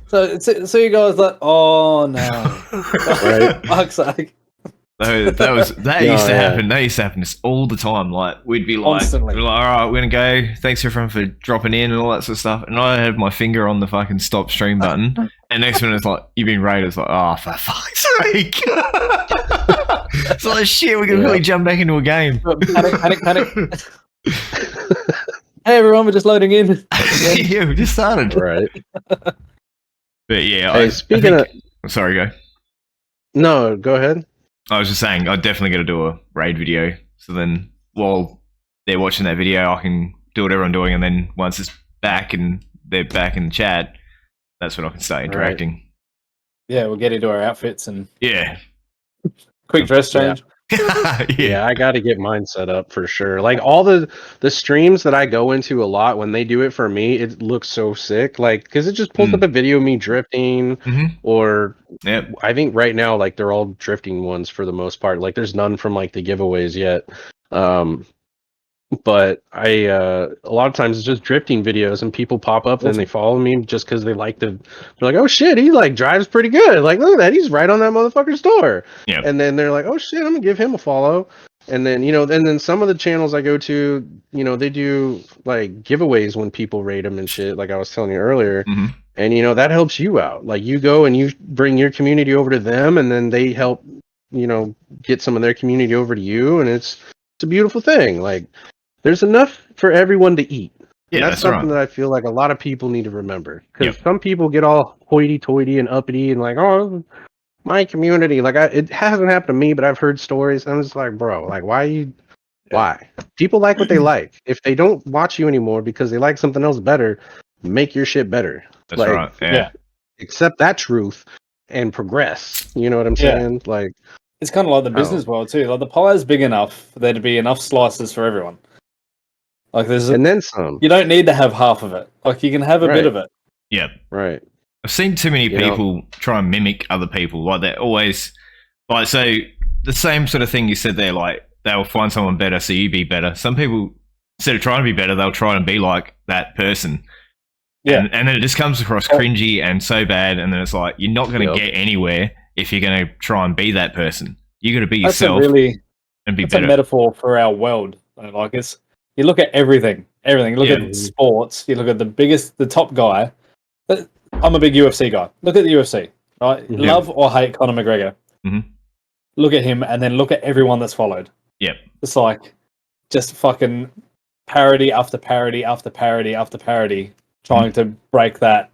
So you guys like, oh no. Fuck's sake. That used to happen. That used to happen all the time. Like, we'd be like, all right, we're gonna go. Thanks everyone for dropping in and all that sort of stuff. And I had my finger on the fucking stop stream button. And next minute it's like, you've been raided. It's like, oh, for fuck's sake! It's like, shit, we can really jump back into a game. Panic. Hey everyone, we're just loading in. Yeah, we just started. Right. But yeah, hey, speaking of, sorry, go. No, go ahead. I was just saying, I definitely got to do a raid video. So then, while they're watching that video, I can do whatever I'm doing, and then once it's back and they're back in the chat, that's when I can start interacting. Yeah, we'll get into our outfits and quick dress change. Yeah, I got to get mine set up for sure. Like all the streams that I go into a lot, when they do it for me, it looks so sick. Like, because it just pulls up a video of me drifting, or I think right now, like they're all drifting ones for the most part. Like, there's none from like the giveaways yet. But I a lot of times it's just drifting videos, and people pop up and they follow me just because they like the. They're like, oh shit, he like drives pretty good. Like, look at that, he's right on that motherfucker's door. Yeah. And then they're like, oh shit, I'm gonna give him a follow. And then and then some of the channels I go to, they do like giveaways when people rate them and shit. Like I was telling you earlier. And that helps you out. Like, you go and you bring your community over to them, and then they help get some of their community over to you, and it's a beautiful thing. Like, there's enough for everyone to eat. Yeah, and that's something right. that I feel like a lot of people need to remember. Because some people get all hoity-toity and uppity and like, oh, my community. Like, it hasn't happened to me, but I've heard stories. I'm just like, bro, like, why? People like what they like. If they don't watch you anymore because they like something else better, make your shit better. That's right. Yeah. Accept that truth and progress. You know what I'm saying? Like, it's kind of like the business world too. Like, the pie is big enough for there to be enough slices for everyone. Like, and then some. You don't need to have half of it. Like, you can have a bit of it. Yeah. Right. I've seen too many people try and mimic other people. Like, they're always like, so the same sort of thing you said there. Like, they'll find someone better, so you be better. Some people, instead of trying to be better, they'll try and be like that person. Yeah. And then it just comes across cringy and so bad. And then it's like, you're not going to get anywhere if you're going to try and be that person. You got to be yourself and be better. That's a metaphor for our world. Like, you look at everything. You look at sports. You look at the top guy. I'm a big UFC guy. Look at the UFC. Right? Love or hate Conor McGregor. Look at him, and then look at everyone that's followed. Yep. It's like just fucking parody after parody after parody after parody, trying to break that,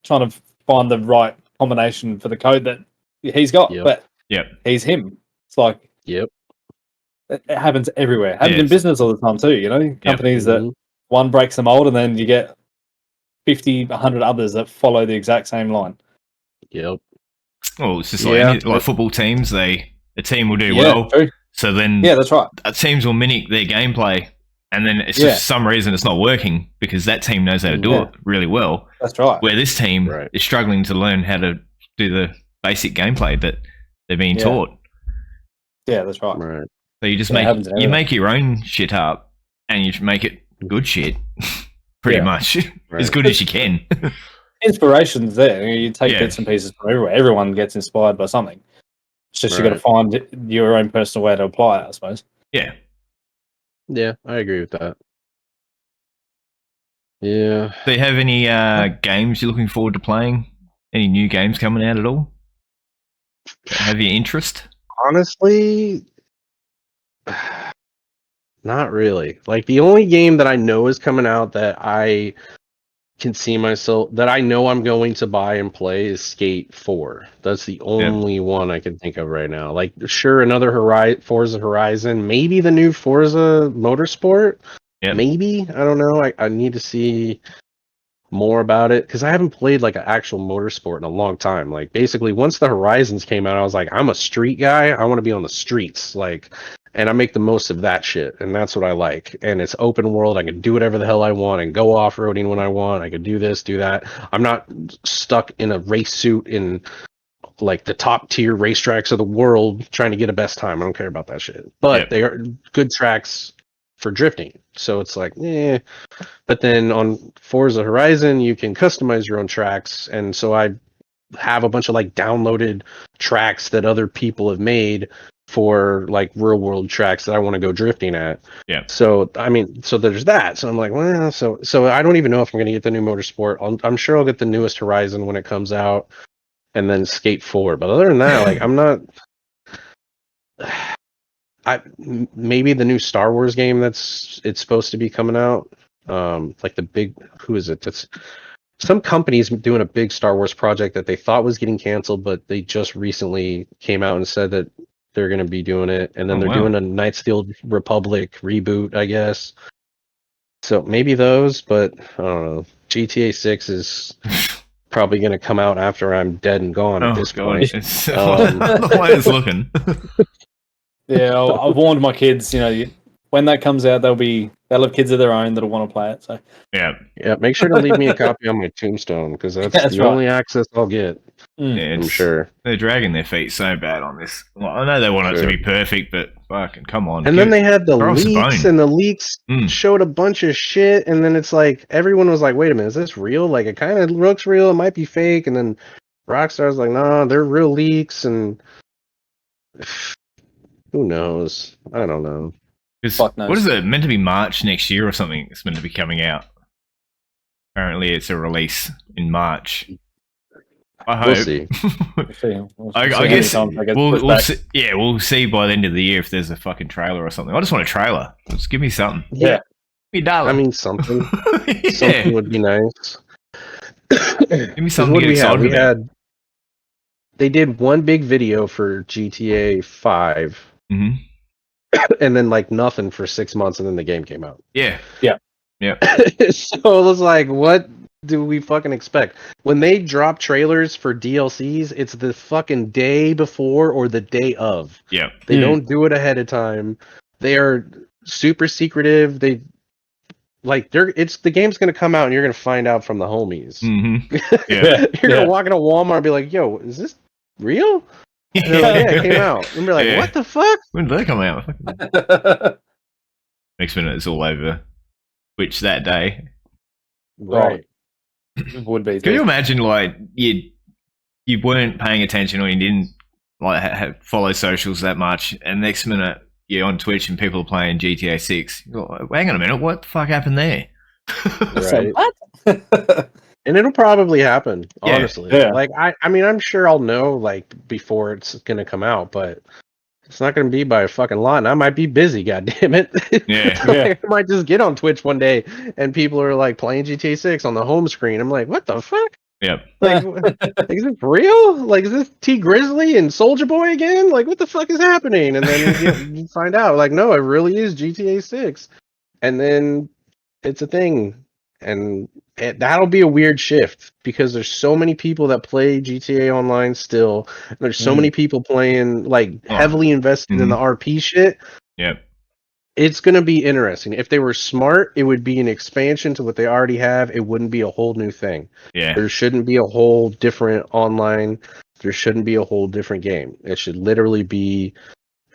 trying to find the right combination for the code that he's got. But he's him. It's like it happens everywhere. It happens in business all the time too. Companies that one breaks the mold, and then you get 50, 100 others that follow the exact same line. Well, it's just like football teams. A team will do well, true. So then that's right. Teams will mimic their gameplay, and then it's just for some reason it's not working because that team knows how to do it really well. That's right. Where this team is struggling to learn how to do the basic gameplay that they're being taught. Yeah, that's right. So you just make your own shit up, and you make it good shit, pretty much as good as you can. Inspiration's there. You take bits and pieces from everywhere. Everyone gets inspired by something. It's just you got to find your own personal way to apply it, I suppose. Yeah. Yeah, I agree with that. Yeah. Do you have any games you're looking forward to playing? Any new games coming out at all? Have you interest? Honestly, not really. Like, the only game that I know is coming out that I can see myself, that I know I'm going to buy and play, is Skate 4. That's the only one I can think of right now. Like, sure, another Forza Horizon, maybe the new Forza Motorsport. Maybe, I don't know. I need to see more about it because I haven't played like an actual motorsport in a long time. Like, basically, once the Horizons came out, I was like, I'm a street guy. I want to be on the streets, like, and I make the most of that shit, and that's what I like. And it's open world. I can do whatever the hell I want and go off roading when I want. I can do this, do that. I'm not stuck in a race suit in like the top tier racetracks of the world trying to get a best time. I don't care about that shit. But they are good tracks for drifting. So it's like, But then on Forza Horizon, you can customize your own tracks. And so I have a bunch of like downloaded tracks that other people have made for like real world tracks that I want to go drifting at. So, I mean, so there's that. So I'm like, well, so I don't even know if I'm going to get the new Motorsport. I'm sure I'll get the newest Horizon when it comes out, and then Skate 4. But other than that, like, I'm not. Maybe the new Star Wars game it's supposed to be coming out. Like the big, who is it? That's some company's doing a big Star Wars project that they thought was getting canceled, but they just recently came out and said that they're going to be doing it. And then they're doing a Knights of the Old Republic reboot, I guess. So maybe those, but I don't know. GTA 6 is probably going to come out after I'm dead and gone at this point. The way it's looking. Yeah, I've warned my kids. When that comes out, they'll have kids of their own that'll want to play it. So yeah. Make sure to leave me a copy on my tombstone because that's the only access I'll get. I'm sure they're dragging their feet so bad on this. Well, I know they want it to be perfect, but fucking come on. And then they had the leaks, and the leaks showed a bunch of shit, and then it's like everyone was like, "Wait a minute, is this real? Like it kind of looks real. It might be fake." And then Rockstar's like, "No, they're real leaks." And who knows? I don't know. What is it meant to be? March next year or something? It's meant to be coming out. Apparently, it's a release in March. I hope. We'll see. I guess we'll see, we'll see by the end of the year if there's a fucking trailer or something. I just want a trailer. Just give me something. Yeah. Give me $1. I mean, something. Something would be nice. Give me something to get excited about. They did one big video for GTA 5. Mm-hmm. And then like nothing for 6 months, and then the game came out. Yeah. So it was like, what do we fucking expect? When they drop trailers for DLCs, it's the fucking day before or the day of. Yeah. They don't do it ahead of time. They are super secretive. The game's gonna come out and you're gonna find out from the homies. Mm-hmm. Yeah. You're gonna walk into Walmart and be like, yo, is this real? And they're like, yeah, it came out. And we're like, what the fuck? When did they come out? Next minute, it's all over Twitch that day. Right. It would be. Can you imagine, like, you weren't paying attention or you didn't like follow socials that much, and next minute you're on Twitch and people are playing GTA 6. You're like, hang on a minute, what the fuck happened there? Right. What? And it'll probably happen, honestly. Yeah. Like, I mean, I'm sure I'll know, like, before it's going to come out, but it's not going to be by a fucking lot, and I might be busy, goddammit. Yeah. Like, I might just get on Twitch one day, and people are, like, playing GTA 6 on the home screen. I'm like, what the fuck? Yep. Like, is this real? Like, is this T Grizzly and Soldier Boy again? Like, what the fuck is happening? And then you find out, like, no, it really is GTA 6. And then it's a thing. And that'll be a weird shift because there's so many people that play GTA Online still. And there's so many people playing, like, heavily invested in the RP shit. Yep. It's going to be interesting. If they were smart, it would be an expansion to what they already have. It wouldn't be a whole new thing. Yeah. There shouldn't be a whole different online. There shouldn't be a whole different game. It should literally be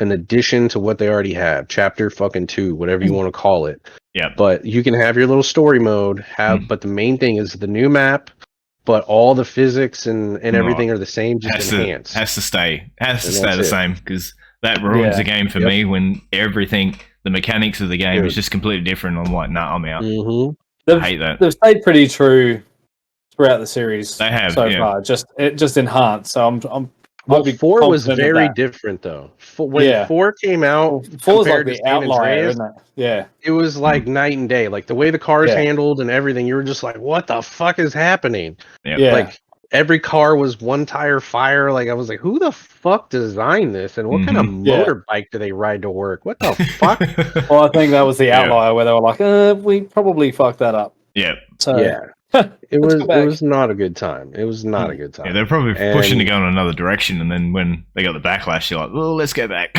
an addition to what they already have. Chapter fucking 2, whatever you want to call it. Yeah. But you can have your little story mode. But the main thing is the new map. But all the physics and everything are the same, just enhanced. Has to stay the same because that ruins the game for me when everything, the mechanics of the game is just completely different. I'm like, nah, I'm out. I hate that. They've stayed pretty true throughout the series. They have so far. It just enhanced. So Well, 4 was very different, though. When 4 came out, 4 was like the outlier, isn't it? Yeah. It was like night and day. Like, the way the cars handled and everything, you were just like, what the fuck is happening? Yeah. Like, every car was one tire fire. Like, I was like, who the fuck designed this? And what kind of motorbike do they ride to work? What the fuck? Well, I think that was the outlier where they were like, we probably fucked that up. Yeah. So, It was not a good time. It was not a good time. Yeah, they're probably pushing to go in another direction, and then when they got the backlash, you're like, well, let's go back.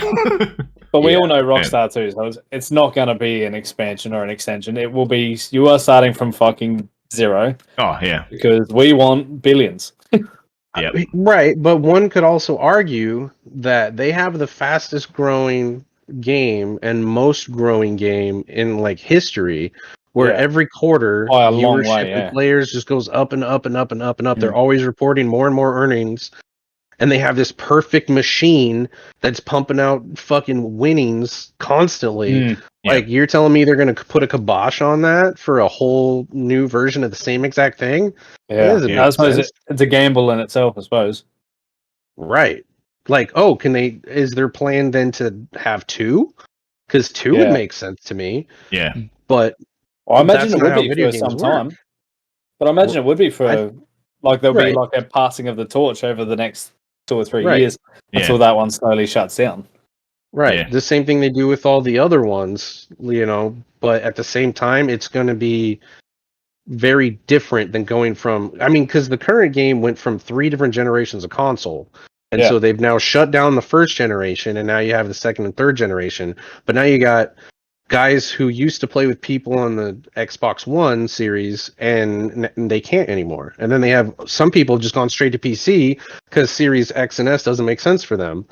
But we all know Rockstar too, so it's not going to be an expansion or an extension. It will be, you are starting from fucking zero. Oh, yeah. Because we want billions. Yeah. Right, but one could also argue that they have the fastest growing game and most growing game in, like, history, where every quarter viewership of players just goes up and up and up and up and up. They're always reporting more and more earnings, and they have this perfect machine that's pumping out fucking winnings constantly. Like, you're telling me they're going to put a kibosh on that for a whole new version of the same exact thing? I suppose it's a gamble in itself, I suppose. Right. Like, is their plan then to have 2? Because 2 would make sense to me. Yeah. But I imagine it would be for some time. But I imagine it would be for, there'll be like a passing of the torch over the next 2 or 3 years until that one slowly shuts down. Right. Yeah. The same thing they do with all the other ones, but at the same time, it's going to be very different than going from, because the current game went from 3 different generations of console. And so they've now shut down the first generation, and now you have the second and third generation. But now you got guys who used to play with people on the Xbox One series, and they can't anymore. And then they have some people just gone straight to PC because Series X and S doesn't make sense for them.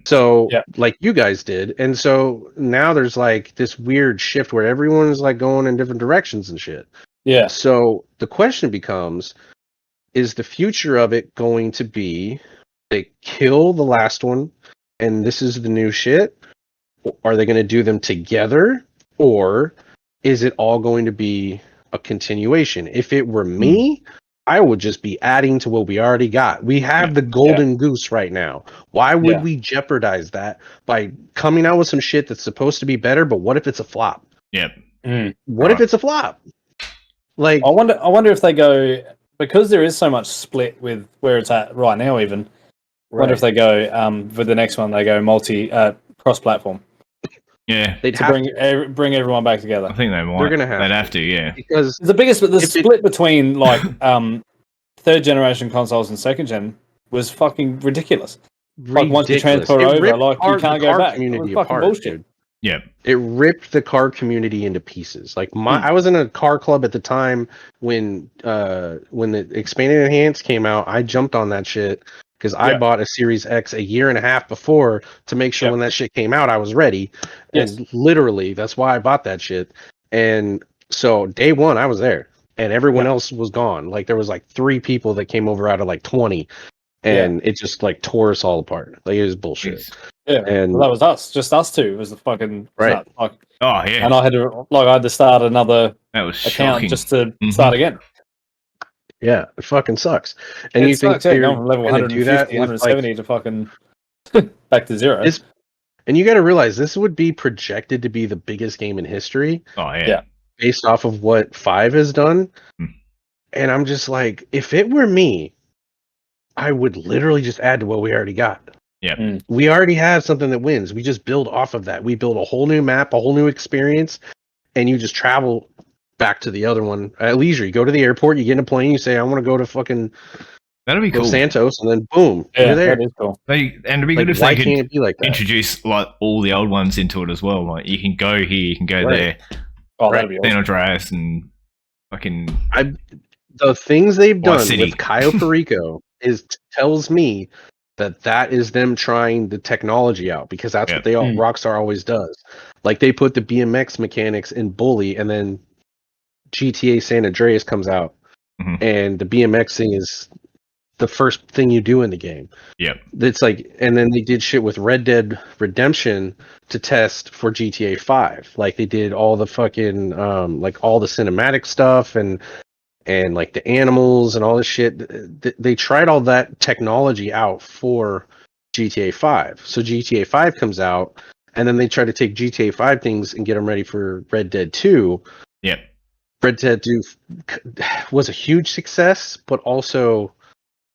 So, like you guys did. And so now there's like this weird shift where everyone's like going in different directions and shit. Yeah. So the question becomes, is the future of it going to be they kill the last one and this is the new shit? Are they going to do them together? Or is it all going to be a continuation? If it were me, I would just be adding to what we already got. We have the golden goose right now. Why would we jeopardize that by coming out with some shit that's supposed to be better, but what if it's a flop? What if it's a flop? Like, I wonder if they go, because there is so much split with where it's at right now. Even I wonder if they go for the next one. They go cross-platform. Yeah, they'd bring everyone back together. I think they might. They're gonna have. They'd have to, yeah. Because the split between like third generation consoles and second gen was fucking ridiculous. Like once you transfer over, like you can't go back. It was fucking bullshit. Dude. Yeah, it ripped the car community into pieces. Like I was in a car club at the time when the expanded enhanced came out. I jumped on that shit because I bought a Series X a year and a half before to make sure when that shit came out I was ready. And literally that's why I bought that shit. And so day one I was there and everyone else was gone. Like there was like 3 people that came over out of like 20 and it just like tore us all apart. Like it was bullshit. Jeez. Yeah, and that was just us two. It was the fucking right. Like, oh yeah, and I had to start another account shocking. Just to start again. Yeah, it fucking sucks. And you think they're from level 150, 170 to fucking back to zero. And you got to realize this would be projected to be the biggest game in history. Oh yeah, based off of what 5 has done. And I'm just like, if it were me, I would literally just add to what we already got. Yeah, we already have something that wins. We just build off of that. We build a whole new map, a whole new experience, and you just travel back to the other one at leisure. You go to the airport, you get in a plane, you say, I want to go to fucking that'd be cool. Santos, and then boom, you're there. That is cool. And it'd be good if they could introduce like all the old ones into it as well. Like you can go here, you can go there. Oh, that'd be awesome. San Andreas and fucking the things they've done with Cayo Perico tells me that is them trying the technology out because that's what Rockstar always does. Like they put the BMX mechanics in Bully, and then GTA San Andreas comes out, and the BMX thing is the first thing you do in the game. Yeah, it's like, and then they did shit with Red Dead Redemption to test for GTA 5. Like they did all the fucking like all the cinematic stuff and like the animals and all this shit. They tried all that technology out for GTA 5. So GTA 5 comes out, and then they try to take GTA 5 things and get them ready for Red Dead 2. Yeah. Red Dead 2 was a huge success, but also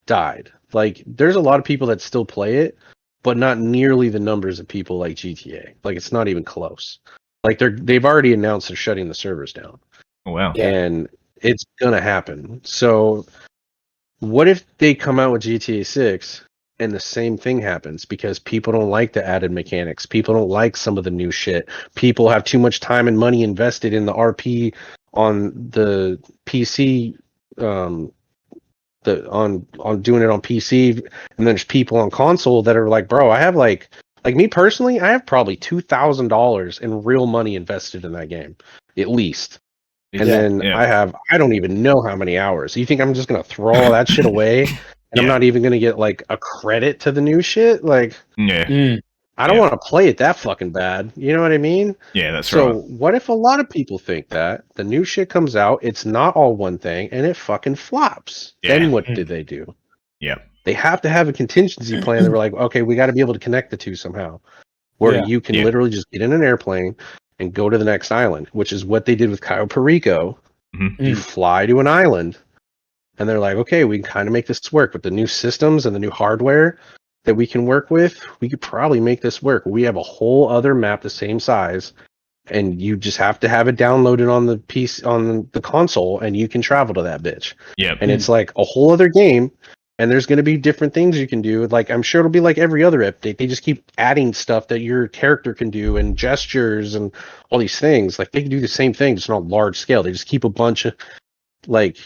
died. Like, there's a lot of people that still play it, but not nearly the numbers of people like GTA. Like, it's not even close. Like, they've already announced they're shutting the servers down. Oh, wow. And it's gonna happen. So what if they come out with GTA 6 and the same thing happens because people don't like the added mechanics, people don't like some of the new shit, people have too much time and money invested in the RP on the PC, on doing it on PC, and then there's people on console that are like, bro, I have like me personally, I have probably $2,000 in real money invested in that game, at least. And then I don't even know how many hours. You think I'm just going to throw all that shit away and I'm not even going to get like a credit to the new shit? Like, I don't want to play it that fucking bad. You know what I mean? Yeah, that's right. So what if a lot of people think that the new shit comes out, it's not all one thing, and it fucking flops? Yeah. Then what do they do? Yeah. They have to have a contingency plan. They were like, okay, we got to be able to connect the two somehow. Where you can literally just get in an airplane and go to the next island, which is what they did with Cayo Perico. You fly to an island, and they're like, okay, we can kind of make this work with the new systems and the new hardware that we can work with. We could probably make this work. We have a whole other map the same size, and you just have to have it downloaded on the piece on the console, and you can travel to that bitch. Yeah, and it's like a whole other game. And there's going to be different things you can do. Like, I'm sure it'll be like every other update. They just keep adding stuff that your character can do and gestures and all these things. Like, they can do the same thing, just not large scale. They just keep a bunch of, like,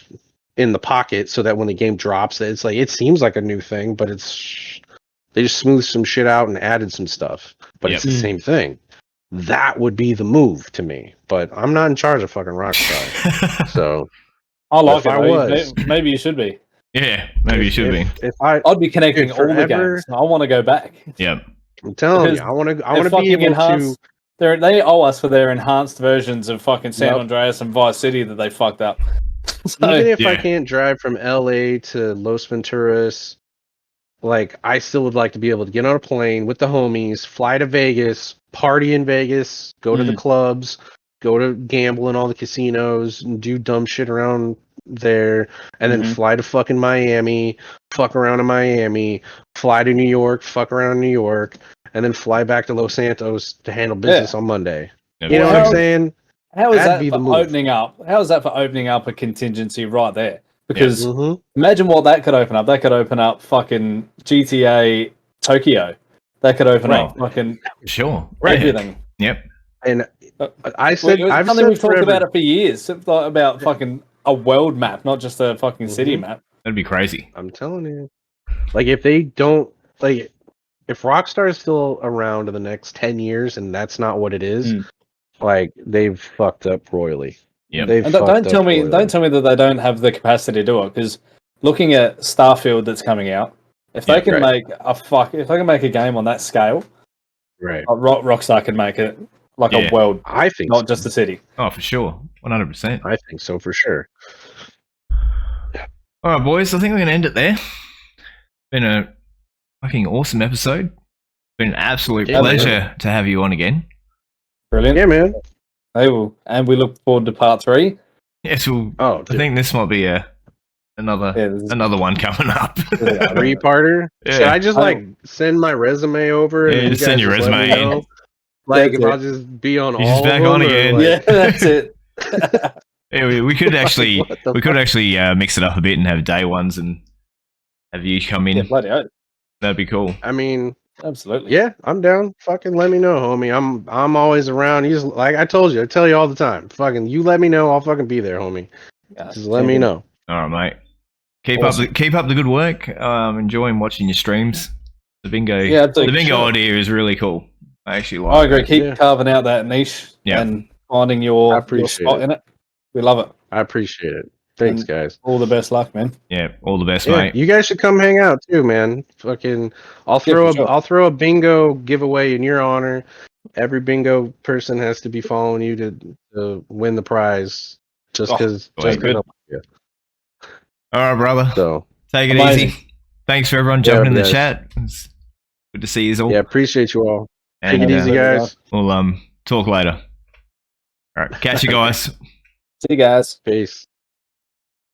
in the pocket so that when the game drops, it's like, it seems like a new thing, but they just smoothed some shit out and added some stuff. But it's the same thing. That would be the move to me. But I'm not in charge of fucking Rockstar. So, I like if it. I was, maybe you should be. Yeah, maybe you should be. If I'd be connecting all the games. I want to go back. Yeah, I'm telling you, I want to be able to. They owe us for their enhanced versions of fucking San Andreas and Vice City that they fucked up. So, even if I can't drive from LA to Los Venturas, like, I still would like to be able to get on a plane with the homies, fly to Vegas, party in Vegas, go to the clubs, go to gamble in all the casinos, and do dumb shit around there, and then fly to fucking Miami, fuck around in Miami, fly to New York, fuck around in New York, and then fly back to Los Santos to handle business on Monday. You know what I'm saying? How is that for opening up? How is that for opening up a contingency right there? Because imagine what that could open up. That could open up fucking GTA Tokyo. That could open up fucking everything. Yep. And I've said we've talked about it for years. About fucking a world map, not just a fucking city map. That'd be crazy. I'm telling you. Like, if they don't, like, if Rockstar is still around in the next 10 years and that's not what it is, like, they've fucked up royally. Yeah. Don't tell me that they don't have the capacity to do it, because looking at Starfield that's coming out, if they can make a game on that scale, right? Rockstar can make it like a world. I think not just a city. Oh, for sure, 100%. I think so for sure. All right, boys. I think we're gonna end it there. Been a fucking awesome episode. Been an absolute pleasure to have you on again. Brilliant. Yeah, man. And we look forward to part 3. Yes, I think this might be another one coming up. 3-parter. Yeah. Should I just send my resume over? Yeah, just send your resume in. Like, if I'll just be on all just back on again. Yeah, that's it. Yeah, we could actually mix it up a bit and have day ones and have you come in. Yeah, bloody hell. That'd be cool. I mean, absolutely. Yeah, I'm down. Fucking let me know, homie. I'm always around. You just, like I told you, I tell you all the time. Fucking you let me know, I'll fucking be there, homie. Just let me know. All right, mate. Keep up the good work. Enjoying watching your streams. The bingo idea is really cool. I actually like. I agree. Keep carving out that niche and finding your spot in it. We love it. I appreciate it. Thanks, guys. All the best luck, man. Yeah, all the best, mate. You guys should come hang out too, man. Fucking, I'll throw a bingo giveaway in your honor. Every bingo person has to be following you to win the prize. Just because. All right, brother. So take it easy. Thanks for everyone jumping in the chat. It's good to see you all. Yeah, appreciate you all. And, take it easy, guys. We'll talk later. All right, catch you guys. See you guys. Peace.